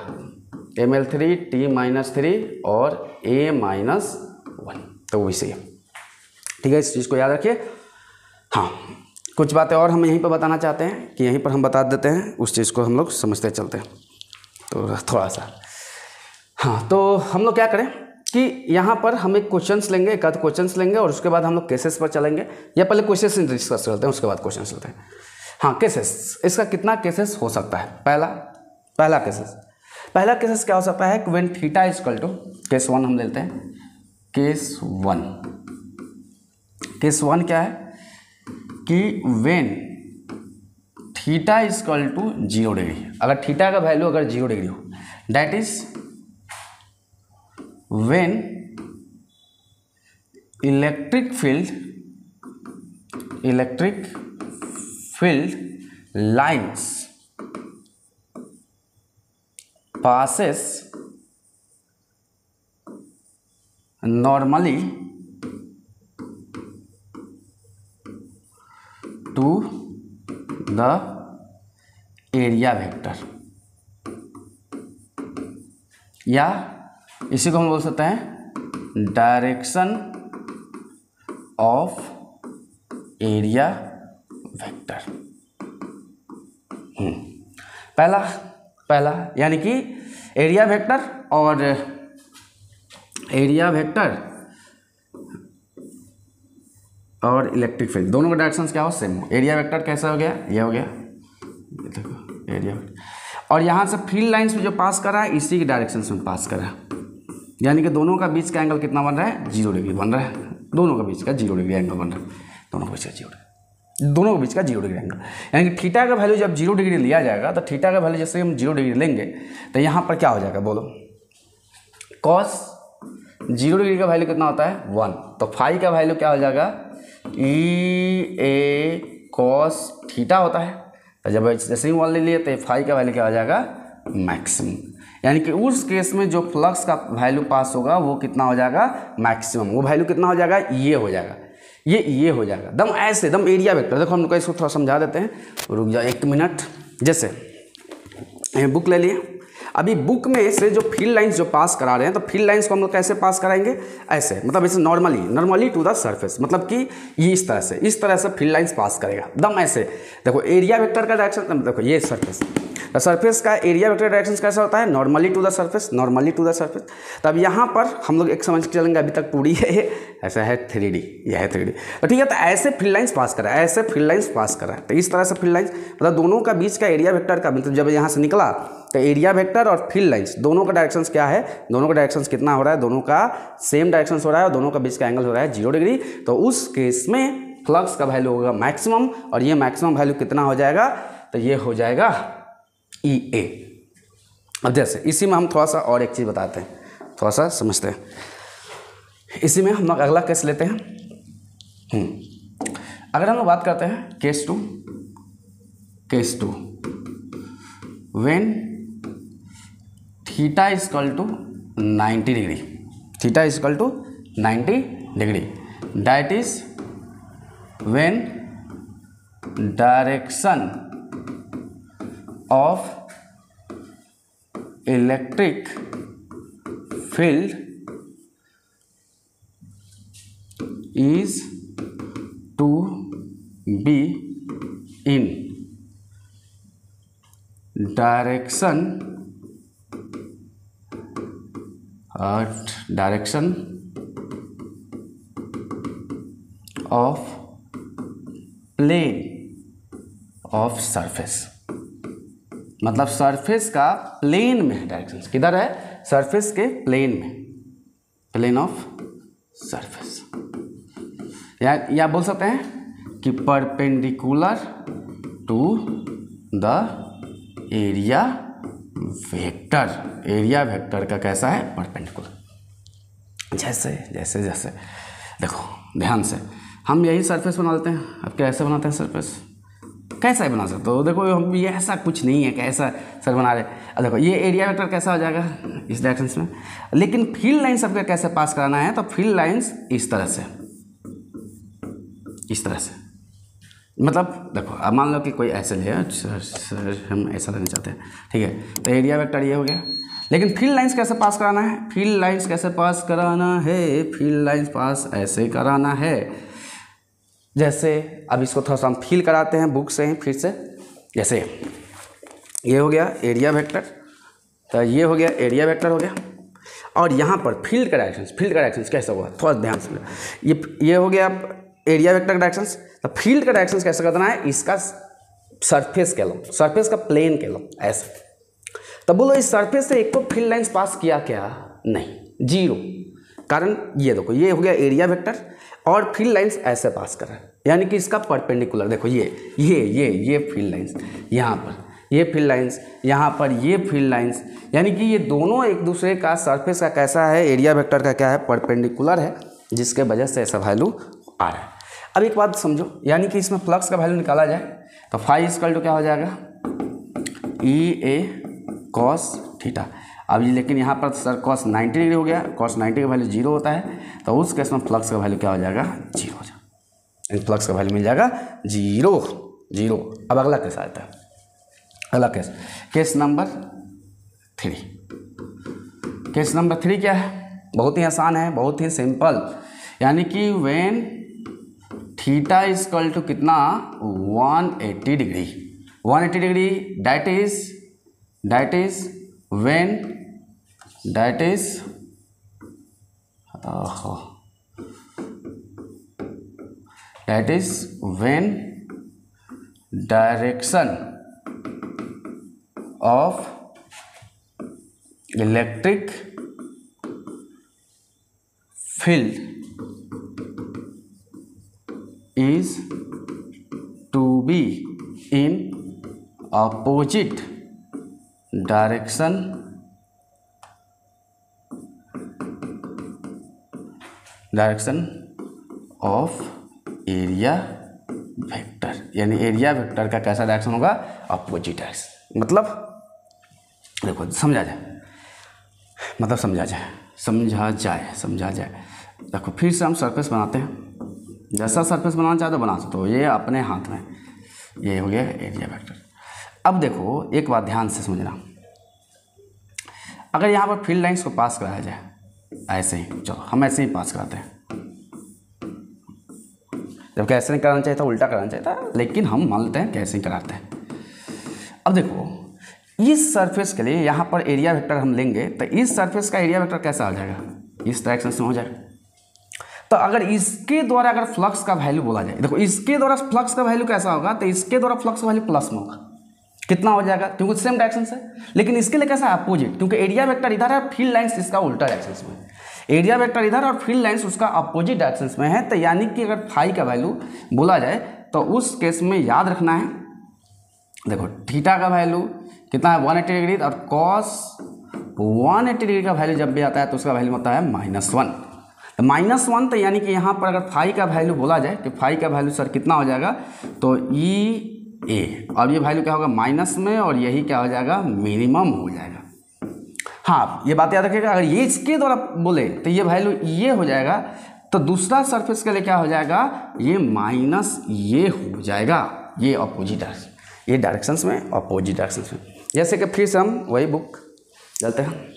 एम एल 3 टी -3 और ए -1, तो वही सही है। ठीक है, इस चीज़ को याद रखिए। हाँ, कुछ बातें और हम यहीं पर बताना चाहते हैं कि यहीं पर हम बता देते हैं, उस चीज़ को हम लोग समझते चलते हैं, तो थोड़ा सा। हाँ, तो हम लोग क्या करें कि यहाँ पर हम एक क्वेश्चंस लेंगे, एक आध क्वेश्चंस लेंगे, और उसके बाद हम लोग केसेस पर चलेंगे, या पहले क्वेश्चंस डिस्कस करते हैं, उसके बाद क्वेश्चंस लेते हैं। हाँ, केसेस, इसका कितना केसेस हो सकता है। पहला केसेस क्या हो सकता है, when theta is equal to, case 1 हम लेते हैं, केस 1 क्या है कि when theta is equal to 0 degree, अगर थीटा का वैल्यू अगर 0 डिग्री हो, that is when electric field lines passes normally to the area vector, या इसी को हम बोल सकते हैं डायरेक्शन ऑफ एरिया वेक्टर। पहला यानी कि एरिया वेक्टर और इलेक्ट्रिक फील्ड दोनों का डायरेक्शंस क्या हो, सेम हो। एरिया वेक्टर कैसा हो गया, ये हो गया, देखो एरिया वेक्टर, और यहाँ से फील्ड लाइंस में जो पास कर रहा है इसी के डायरेक्शन में पास कर रहा है, यानी कि दोनों का बीच का एंगल कितना बन रहा है, 0 डिग्री बन रहा है, दोनों का बीच का 0 डिग्री एंगल बन रहा है, दोनों के बीच का 0 डिग्री एंगल, यानी कि थीटा का वैल्यू जब 0 डिग्री लिया जाएगा, तो थीटा का वैल्यू जैसे हम 0 डिग्री लेंगे तो यहाँ पर क्या हो जाएगा, बोलो, कॉस 0 डिग्री का वैल्यू कितना होता है, 1, तो फाई का वैल्यू क्या हो जाएगा, ई ए कॉस थीटा होता है, तो जब जैसे ही 1 ले लिए तो फाई का वैल्यू क्या हो जाएगा, मैक्सिमम, यानी कि उस केस में जो फ्लक्स का वैल्यू पास होगा वो कितना हो जाएगा, मैक्सिमम, वो वैल्यू कितना हो जाएगा, ये हो जाएगा, ये हो जाएगा, दम ऐसे दम एरिया वेक्टर। देखो हम लोग इसको थोड़ा समझा देते हैं, रुक जाओ 1 मिनट। जैसे बुक ले लिए, अभी बुक में से जो फील्ड लाइंस जो पास करा रहे हैं, तो फील्ड लाइंस को हम लोग कैसे पास कराएंगे, ऐसे, मतलब ऐसे नॉर्मली टू द सरफेस, मतलब कि ये इस तरह से फील्ड लाइंस पास करेगा, दम ऐसे। देखो एरिया वेक्टर का डायरेक्शन, देखो ये सरफेस, द सरफेस का एरिया वेक्टर डायरेक्शन कैसा होता है, normally to the surface, normally to the surface. तब यहाँ पर हम लोग एक समझ के चलेंगे, अभी तक 2D है, ऐसा है 3D, यह है 3D। तो ठीक है, तो ऐसे फील्ड लाइंस पास कर रहा है, ऐसे फील्ड लाइंस पास कर रहा है। तो इस तरह से फील्ड लाइंस मतलब दोनों का बीच का एरिया वेक्टर का मतलब जब यहाँ से निकला तो एरिया वेक्टर और फील्ड लाइंस दोनों का डायरेक्शंस क्या है, दोनों का डायरेक्शंस कितना हो रहा है, दोनों का सेम डायरेक्शंस हो रहा है और दोनों का बीच का एंगल हो रहा है 0 डिग्री। तो उस केस में फ्लक्स का वैल्यू होगा मैक्सिमम, और ये मैक्सिमम वैल्यू कितना हो जाएगा, तो ये हो जाएगा EA। अब जैसे इसी में हम थोड़ा सा और एक चीज़ बताते हैं, थोड़ा सा समझते हैं। इसी में हम लोग अगला केस लेते हैं। अगर हम लोग बात करते हैं case two when theta is equal to 90 degree, theta is equal to 90 degree, that is when direction of electric field is to be in direction of plane of surface, मतलब सरफेस का प्लेन में direction किधर है, surface के plane में, plane of surface, या बोल सकते हैं कि perpendicular to the area vector, area vector का कैसा है, परपेंडिकुलर। जैसे जैसे जैसे देखो ध्यान से, हम यही सरफेस बना देते हैं। अब कैसे बनाते हैं सरफेस, कैसा ही बना सकते हो, देखो हम ये ऐसा कुछ नहीं है कैसा सर बना रहे। अब देखो ये एरिया वेक्टर कैसा हो जाएगा इस डायरेक्शन में, लेकिन फील्ड लाइंस आपको कैसे पास कराना है, तो फील्ड लाइंस इस तरह से, इस तरह से, मतलब देखो अब मान लो कि कोई ऐसे ले, सर हम ऐसा लेना चाहते हैं, ठीक है, तो एरिया वेक्टर ये हो गया, लेकिन फील्ड लाइंस कैसे पास कराना है, फील्ड लाइंस कैसे पास कराना है, फील्ड लाइंस पास ऐसे कराना है। जैसे अब इसको थोड़ा सा हम फील कराते हैं बुक से ही फिर से। जैसे ये हो गया एरिया वेक्टर, तो ये हो गया एरिया वेक्टर हो गया, और यहाँ पर फील्ड का डायरेक्शंस कैसा हुआ, थोड़ा ध्यान से, ये हो गया एरिया वेक्टर का डायरेक्शंस। तो फील्ड का डायरेक्शंस कैसे करना है, इसका सरफेस कह लो, सरफेस का प्लेन कह लो ऐसे। तब बोलो इस सरफेस से एक को फील्ड लाइंस पास किया क्या, नहीं, 0, कारण ये देखो ये हो गया एरिया वेक्टर और फील्ड लाइंस ऐसे पास कर रहा है, यानी कि इसका परपेंडिकुलर, देखो ये फील्ड लाइंस यहाँ पर, ये फील्ड लाइंस यहाँ पर, ये फील्ड लाइंस, यानी कि ये दोनों एक दूसरे का सरफेस का कैसा है, एरिया वेक्टर का क्या है, परपेंडिकुलर है, जिसके वजह से ऐसा वैल्यू आ रहा है। अब एक बात समझो, यानी कि इसमें फ्लक्स का वैल्यू निकाला जाए तो फाई इक्वल टू क्या हो जाएगा, EA कॉस थीटा। अब ये लेकिन यहाँ पर सर कॉस 90 डिग्री हो गया, कॉस 90 का वैल्यू 0 होता है, तो उस केस में फ्लक्स का वैल्यू क्या हो जाएगा, 0 हो जाएगा, फ्लक्स का वैल्यू मिल जाएगा 0। अब अगला केस आता है, अगला केस नंबर 3। केस नंबर 3 क्या है, बहुत ही आसान है, बहुत ही सिंपल, यानी कि when theta is equal to कितना, 180 degree, 180 degree, that is when that is when direction of electric field is to be in opposite direction of area vector, यानी एरिया वेक्टर का कैसा डायरेक्शन होगा, अपोजिट डायरेक्शन। मतलब देखो समझा जाए। देखो फिर से हम सरफेस बनाते हैं, जैसा सरफेस बनाना चाहते हो बना सकते हो, ये अपने हाथ में, ये हो गया एरिया वेक्टर। अब देखो एक बात ध्यान से समझना, अगर यहाँ पर फील्ड लाइंस को पास कराया जाए ऐसे ही, चलो हम ऐसे ही पास कराते हैं, जबकि ऐसे नहीं कराना चाहिए था, उल्टा कराना चाहिए था, लेकिन हम मान लेते हैं कि ऐसे ही कराते हैं। अब देखो इस सरफेस के लिए यहाँ पर एरिया वेक्टर हम लेंगे तो इस सरफेस का एरिया वेक्टर कैसा हो जाएगा, इस डायरेक्शन में हो जाएगा। तो अगर इसके द्वारा अगर फ्लक्स का वैल्यू बोला जाए, देखो इसके द्वारा फ्लक्स का वैल्यू कैसा होगा, तो इसके द्वारा फ्लक्स का वैल्यू प्लस में होगा। कितना हो जाएगा, क्योंकि सेम डायरेक्शन से। लेकिन इसके लिए कैसा है, अपोजिट, क्योंकि एरिया वेक्टर इधर है, फील्ड लाइंस इसका उल्टा डायरेक्शन में। एरिया वेक्टर इधर और फील्ड लाइंस उसका अपोजिट डायरेक्शन में है। तो यानी कि अगर फाई का वैल्यू बोला जाए तो उस केस में याद रखना है, देखो थीटा का वैल्यू कितना है 180 डिग्री, और कॉस 180 डिग्री का वैल्यू जब भी आता है तो उसका वैल्यू होता है -1। तो -1, तो यानी कि यहाँ पर अगर फाई का वैल्यू बोला जाए कि फाई का वैल्यू सर कितना हो जाएगा, तो EA, और ये वैल्यू क्या होगा माइनस में, और यही क्या हो जाएगा मिनिमम हो जाएगा। हाँ, ये बात याद रखिएगा, अगर ये इसके द्वारा बोले तो ये वैल्यू ये हो जाएगा, तो दूसरा सरफेस के लिए क्या हो जाएगा, ये माइनस ये हो जाएगा, ये अपोजिट डायरेक्शन, ये डायरेक्शंस में अपोजिट डायरेक्शंस में। जैसे कि फिर से हम वही बुक चलते हैं,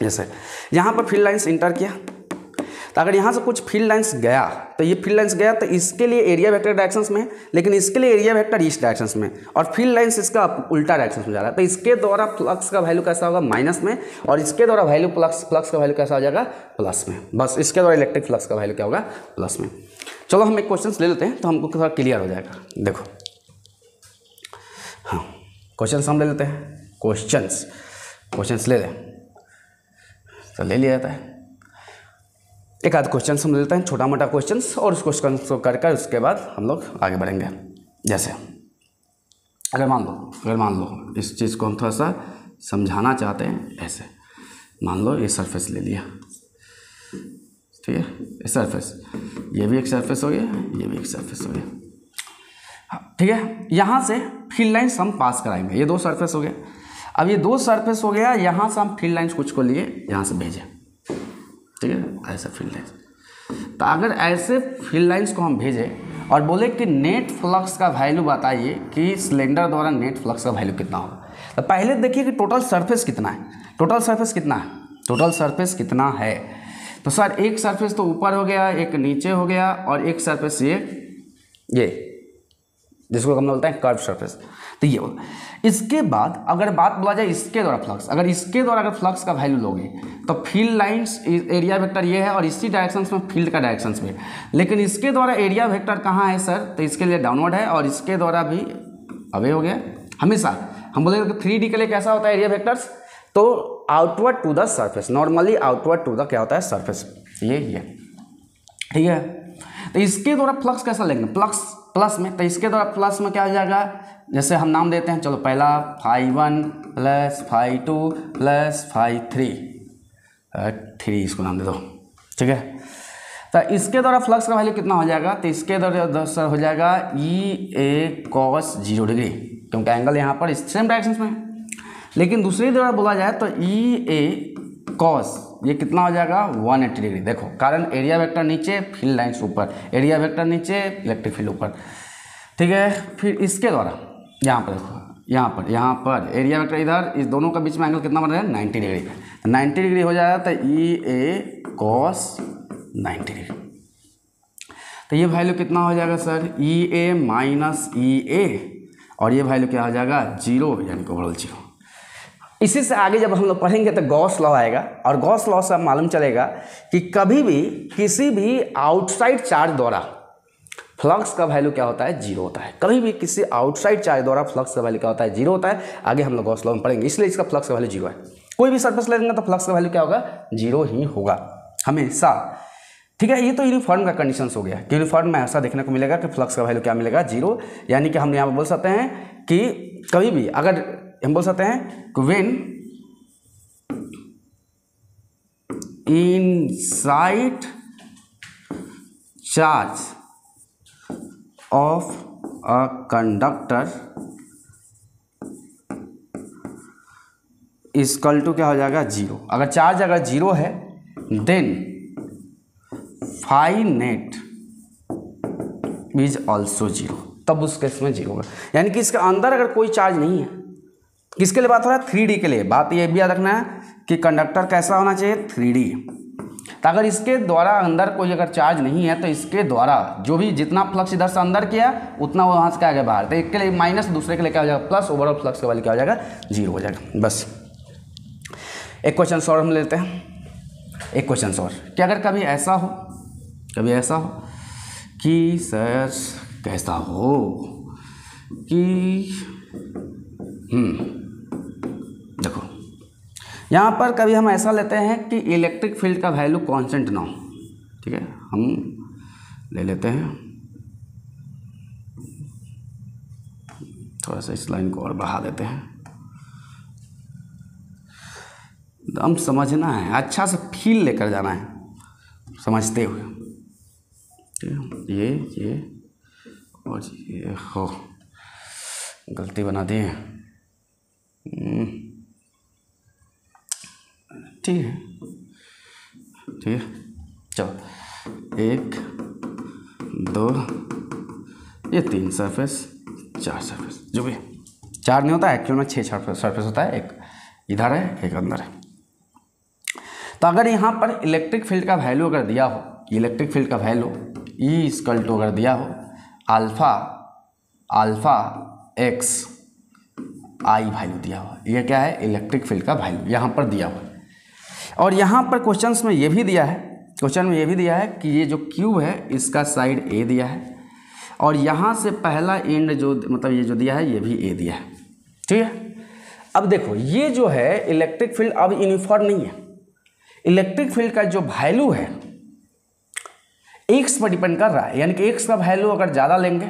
जैसे यहाँ पर फील्ड लाइंस इंटर किया, तो अगर यहाँ से कुछ फील्ड लाइंस गया तो ये फील्ड लाइंस गया तो इसके लिए एरिया वेक्टर डायरेक्शंस में, लेकिन इसके लिए एरिया वेक्टर इस डायरेक्शंस में, और फील्ड लाइंस इसका उल्टा डायरेक्शंस में जा रहा है। तो इसके द्वारा फ्लक्स का वैल्यू कैसा होगा माइनस में, और इसके द्वारा वैल्यू फ्लक्स का वैल्यू कैसा हो जाएगा प्लस में। बस इसके द्वारा इलेक्ट्रिक फ्लक्स का वैल्यू क्या होगा प्लस में। चलो हम एक क्वेश्चन ले लेते हैं तो हमको थोड़ा क्लियर हो जाएगा। देखो हाँ, क्वेश्चन हम ले लेते हैं, क्वेश्चंस ले लें, तो ले लिया जाता है। एक आध क्वेश्चन हम ले लेते हैं, छोटा मोटा क्वेश्चन, और उस क्वेश्चन को कर उसके बाद हम लोग आगे बढ़ेंगे। जैसे अगर मान लो इस चीज़ को हम थोड़ा सा समझाना चाहते हैं, ऐसे मान लो ये सरफेस ले लिया, ठीक है, ये सरफेस, ये भी एक सरफेस हो गया, ये भी एक सरफेस हो गया, ठीक है। यहाँ से फील्ड लाइन्स हम पास कराएंगे, ये दो सरफेस हो गया। अब ये दो सरफेस हो गया, यहाँ से हम फील्ड लाइन्स कुछ को लिए यहाँ से भेजें, ठीक है, ऐसा फील्ड लाइन्स। तो अगर ऐसे फील्ड लाइन्स को हम भेजें और बोले कि नेट फ्लक्स का वैल्यू बताइए कि सिलेंडर द्वारा नेट फ्लक्स का वैल्यू कितना होगा, तो पहले देखिए कि टोटल सरफेस कितना है, टोटल सरफेस कितना है। तो सर एक सरफेस तो ऊपर हो गया, एक नीचे हो गया, और एक सरफेस ये जिसको हम बोलते हैं कर्व सरफेस, तो ये होगा। इसके बाद अगर बात बोला जाए इसके द्वारा फ्लक्स, अगर फ्लक्स का वैल्यू लोगे तो फील्ड लाइंस एरिया वेक्टर ये है, और इसी डायरेक्शंस में फील्ड का डायरेक्शंस में, लेकिन इसके द्वारा एरिया वेक्टर कहाँ है सर, तो इसके लिए डाउनवर्ड है, और इसके द्वारा भी अवे हो गया। हमेशा हम बोलेंगे कि 3D के लिए कैसा होता है एरिया वेक्टर्स, तो outward to the surface, normally outward to the क्या होता है सरफेस, ये ठीक है। तो इसके द्वारा फ्लक्स कैसा लेंगे, प्लस में, तो इसके द्वारा प्लस में क्या हो जाएगा, जैसे हम नाम देते हैं, चलो पहला φ1 + φ2 + φ3, 3 इसको नाम दे दो, ठीक है। तो इसके द्वारा फ्लक्स का वैल्यू कितना हो जाएगा, तो इसके द्वारा सर हो जाएगा EA cos 0 डिग्री, क्योंकि एंगल यहाँ पर सेम डायरेक्शन में है। लेकिन दूसरी द्वारा बोला जाए तो EA cos ये कितना हो जाएगा 180 डिग्री। देखो कारण एरिया वेक्टर नीचे, फील्ड लाइन्स ऊपर, एरिया वेक्टर नीचे, इलेक्ट्रिक फील्ड ऊपर, ठीक है। फिर इसके द्वारा यहाँ पर देखो, यहाँ पर एरिया वेक्टर इधर, इस दोनों का बीच में एंगल कितना बन रहा है 90 डिग्री, 90 डिग्री हो जाएगा, तो EA cos 90 डिग्री। तो ये वैल्यू कितना हो जाएगा सर, EA - EA, और ये वैल्यू क्या हो जाएगा 0, यानी कि ओवरऑल 0। इसी से आगे जब हम लोग पढ़ेंगे तो गॉस लॉ आएगा, और गॉस लॉ से मालूम चलेगा कि कभी भी किसी भी आउटसाइड चार्ज द्वारा फ्लक्स का वैल्यू क्या होता है 0 होता है। कभी भी किसी आउटसाइड चार्ज द्वारा फ्लक्स का वैल्यू क्या होता है 0 होता है। आगे हम लोग गॉस लॉ में पढ़ेंगे, इसलिए इसका फ्लक्स का वैल्यू 0 है। कोई भी सरफेस लेंगे तो फ्लक्स का वैल्यू क्या होगा 0 ही होगा हमेशा, ठीक है। ये तो यूनिफॉर्म का कंडीशन हो गया कि यूनिफॉर्म में ऐसा देखने को मिलेगा कि फ्लक्स का वैल्यू क्या मिलेगा 0, यानी कि हम यहाँ पर बोल सकते हैं कि कभी भी अगर हम बोल सकते हैं when inside charge of a conductor equal to क्या हो जाएगा 0। अगर चार्ज अगर 0 है then phi net is also 0, तब उस केस में 0 होगा। यानी कि इसके अंदर अगर कोई चार्ज नहीं है, किसके लिए बात हो रहा है 3D के लिए। बात ये भी याद रखना है कि कंडक्टर कैसा होना चाहिए 3D। तो अगर इसके द्वारा अंदर कोई अगर चार्ज नहीं है तो इसके द्वारा जो भी जितना फ्लक्स इधर से अंदर किया उतना वहाँ से क्या आ गया बाहर, तो एक के लिए माइनस, दूसरे के लिए क्या हो जाएगा प्लस, ओवरऑल फ्लक्स का वैल्यू क्या हो जाएगा 0 हो जाएगा। बस एक क्वेश्चन और हम लेते हैं, एक क्वेश्चन और कि अगर कभी ऐसा हो कि सर कैसा हो कि देखो यहाँ पर कभी हम ऐसा लेते हैं कि इलेक्ट्रिक फील्ड का वैल्यू कांस्टेंट ना हो, ठीक है, हम ले लेते हैं, थोड़ा सा इस लाइन को और बढ़ा देते हैं, हम समझना है, अच्छा से फील लेकर जाना है समझते हुए, ये और ये हो गलती बना दिए, ठीक है चलो 1 2 ये 3 सरफेस 4 सरफेस, जो भी 4 नहीं होता एक्चुअल में 6 सरफेस होता है, एक इधर है एक अंदर है। तो अगर यहाँ पर इलेक्ट्रिक फील्ड का वैल्यू अगर दिया हो, इलेक्ट्रिक फील्ड का वैल्यू E= अगर दिया हो अल्फा x I वैल्यू दिया हुआ, ये क्या है इलेक्ट्रिक फील्ड का वैल्यू यहाँ पर दिया हुआ है। और यहाँ पर क्वेश्चन में ये भी दिया है, कि ये जो क्यूब है इसका साइड A दिया है और यहाँ से पहला एंड जो मतलब ये जो दिया है ये भी A दिया है, ठीक है। अब देखो ये जो है इलेक्ट्रिक फील्ड अब यूनिफॉर्म नहीं है, इलेक्ट्रिक फील्ड का जो वैल्यू है x पर डिपेंड कर रहा है, यानी कि x का वैल्यू अगर ज़्यादा लेंगे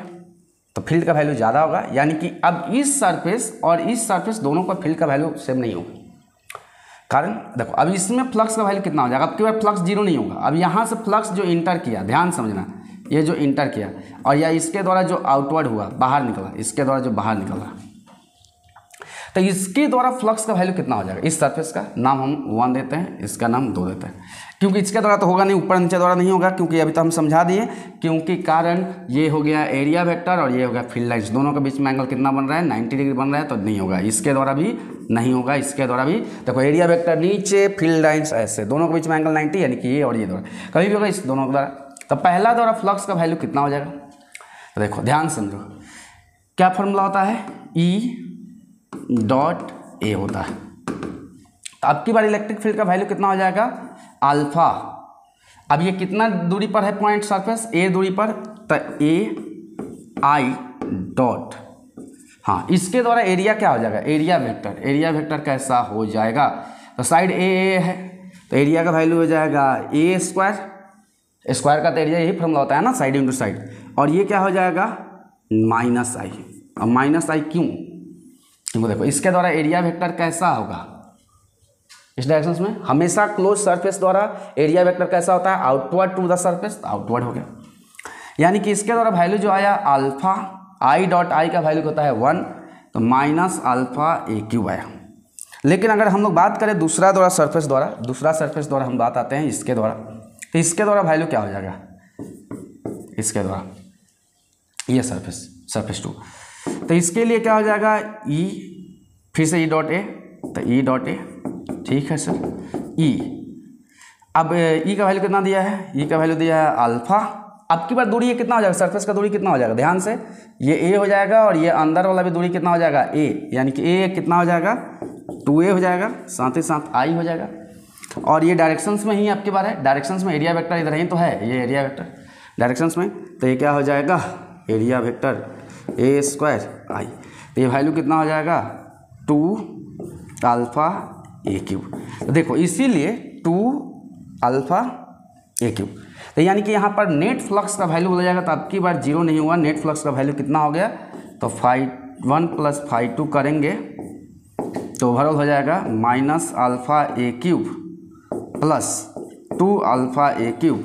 तो फील्ड का वैल्यू ज़्यादा होगा, यानी कि अब इस सरफेस और इस सरफेस दोनों का फील्ड का वैल्यू सेम नहीं होगा। कारण देखो अब इसमें फ्लक्स का वैल्यू कितना हो जाएगा, अब की बार फ्लक्स 0 नहीं होगा, अब यहाँ से फ्लक्स जो इंटर किया, ध्यान समझना, ये जो इंटर किया और या इसके द्वारा जो आउटवर्ड हुआ बाहर निकला, इसके द्वारा जो बाहर निकला, तो इसके द्वारा फ्लक्स का वैल्यू कितना हो जाएगा, इस सरफेस का नाम हम 1 देते हैं, इसका नाम 2 देते हैं, क्योंकि इसके द्वारा तो होगा नहीं, ऊपर नीचे द्वारा नहीं होगा, क्योंकि अभी तो हम समझा दिए, क्योंकि कारण ये हो गया एरिया वेक्टर और ये हो गया फील्ड लाइन्स, दोनों के बीच में एंगल कितना बन रहा है 90 डिग्री बन रहा है, तो नहीं होगा, इसके द्वारा भी नहीं होगा, इसके द्वारा भी। देखो एरिया वेक्टर नीचे, फील्ड लाइन्स ऐसे, दोनों के बीच में एंगल 90, यानी कि ये और ये द्वारा कभी भी होगा इस दोनों के द्वारा। तो पहला द्वारा फ्लक्स का वैल्यू कितना हो जाएगा, तो देखो ध्यान समझो, क्या फॉर्मूला होता है E.A होता है। तो अब की बार इलेक्ट्रिक फील्ड का वैल्यू कितना हो जाएगा अल्फा, अब ये कितना दूरी पर है पॉइंट सरफेस A दूरी पर, तो AI. हाँ इसके द्वारा एरिया क्या हो जाएगा एरिया वेक्टर कैसा हो जाएगा, तो साइड A है तो एरिया का वैल्यू हो जाएगा A स्क्वायर का तो एरिया यही फॉर्मूला होता है ना, साइड इंटू साइड, और ये क्या हो जाएगा -I। अब -I क्यों, क्योंकि देखो इसके द्वारा एरिया वेक्टर कैसा होगा, इस डायरेक्शन में हमेशा क्लोज सरफेस द्वारा एरिया वेक्टर कैसा होता है outward to the surface, outward हो गया, यानी कि इसके द्वारा वैल्यू जो आया अल्फा I.I का वैल्यू होता है 1, तो -α/A³ आया। लेकिन अगर हम लोग बात करें दूसरा सरफेस द्वारा हम बात आते हैं इसके द्वारा, तो इसके द्वारा वैल्यू क्या हो जाएगा, इसके द्वारा ये सरफेस 2, तो इसके लिए क्या हो जाएगा E, फिर से E.A, तो E.A, ठीक है सर E। अब E का वैल्यू कितना दिया है, E का वैल्यू दिया है अल्फा, अब की बार दूरी ये कितना हो जाएगा, सरफेस का दूरी कितना हो जाएगा, ध्यान से ये A हो जाएगा और ये अंदर वाला भी दूरी कितना हो जाएगा A, यानी कि A कितना हो जाएगा 2A हो जाएगा, साथ ही साथ I हो जाएगा, और ये डायरेक्शंस में ही आपकी बार है, डायरेक्शंस में एरिया वेक्टर इधर ही तो है, ये एरिया वेक्टर डायरेक्शंस में, तो ये क्या हो जाएगा एरिया वेक्टर A²I, तो ये वैल्यू कितना हो जाएगा 2α/A³। तो देखो इसीलिए 2α/A³, तो यानी कि यहाँ पर नेट फ्लक्स का वैल्यू हो जाएगा, तो अब की बार 0 नहीं हुआ, नेट फ्लक्स का वैल्यू कितना हो गया, तो φ1 + φ2 करेंगे तो ओवरऑल हो जाएगा -α/A³ + 2α/A³,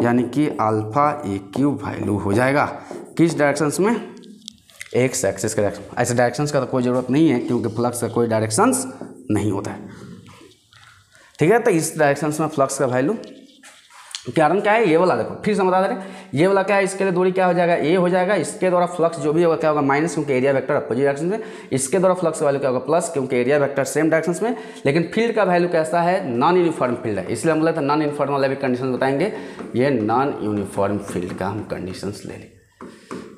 यानी कि α/A³ वैल्यू हो जाएगा किस डायरेक्शंस में, एक्स एक्सिस के डायरेक्शन। ऐसे डायरेक्शंस का तो कोई ज़रूरत नहीं है क्योंकि फ्लक्स का कोई डायरेक्शंस नहीं होता है, ठीक है। तो इस डायरेक्शंस में फ्लक्स का वैल्यू कारण क्या है, ये वाला देखो फिर से बता दे रहे, ये वाला क्या है, इसके लिए दूरी क्या हो जाएगा, ए हो जाएगा, इसके द्वारा फ्लक्स जो भी होगा क्या होगा माइनस, क्योंकि एरिया वेक्टर अपोजिट डायरेक्शन में, इसके द्वारा फ्लक्स वैल्यू क्या होगा प्लस, क्योंकि एरिया वेक्टर सेम डायरेक्शन में। लेकिन फील्ड का वैल्यू कैसा है, नॉन यूनिफॉर्म फील्ड है, इसलिए हम बोले तो नॉन यूनिफॉर्म वाला भी कंडीशन बताएंगे, ये नॉन यूनिफॉर्म फील्ड का हम कंडीशन ले लें।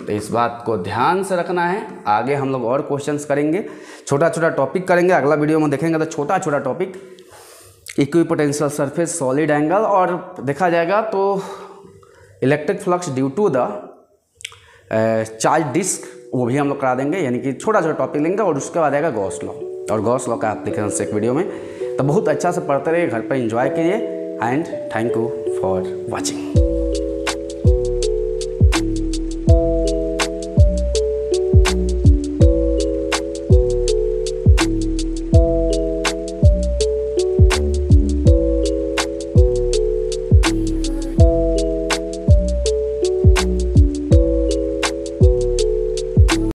तो इस बात को ध्यान से रखना है, आगे हम लोग और क्वेश्चंस करेंगे, छोटा छोटा टॉपिक करेंगे, अगला वीडियो में देखेंगे तो छोटा छोटा topic equipotential surface, solid angle, और देखा जाएगा तो electric flux due to the charge disc, वो भी हम लोग करा देंगे, यानी कि छोटा छोटा टॉपिक लेंगे। और उसके बाद आएगा गॉस लॉ, और गॉस लॉ का एप्लीकेशन एक वीडियो में। तो बहुत अच्छा से पढ़ते रहिए, घर पर एंजॉय कीजिए, and thank you for watching.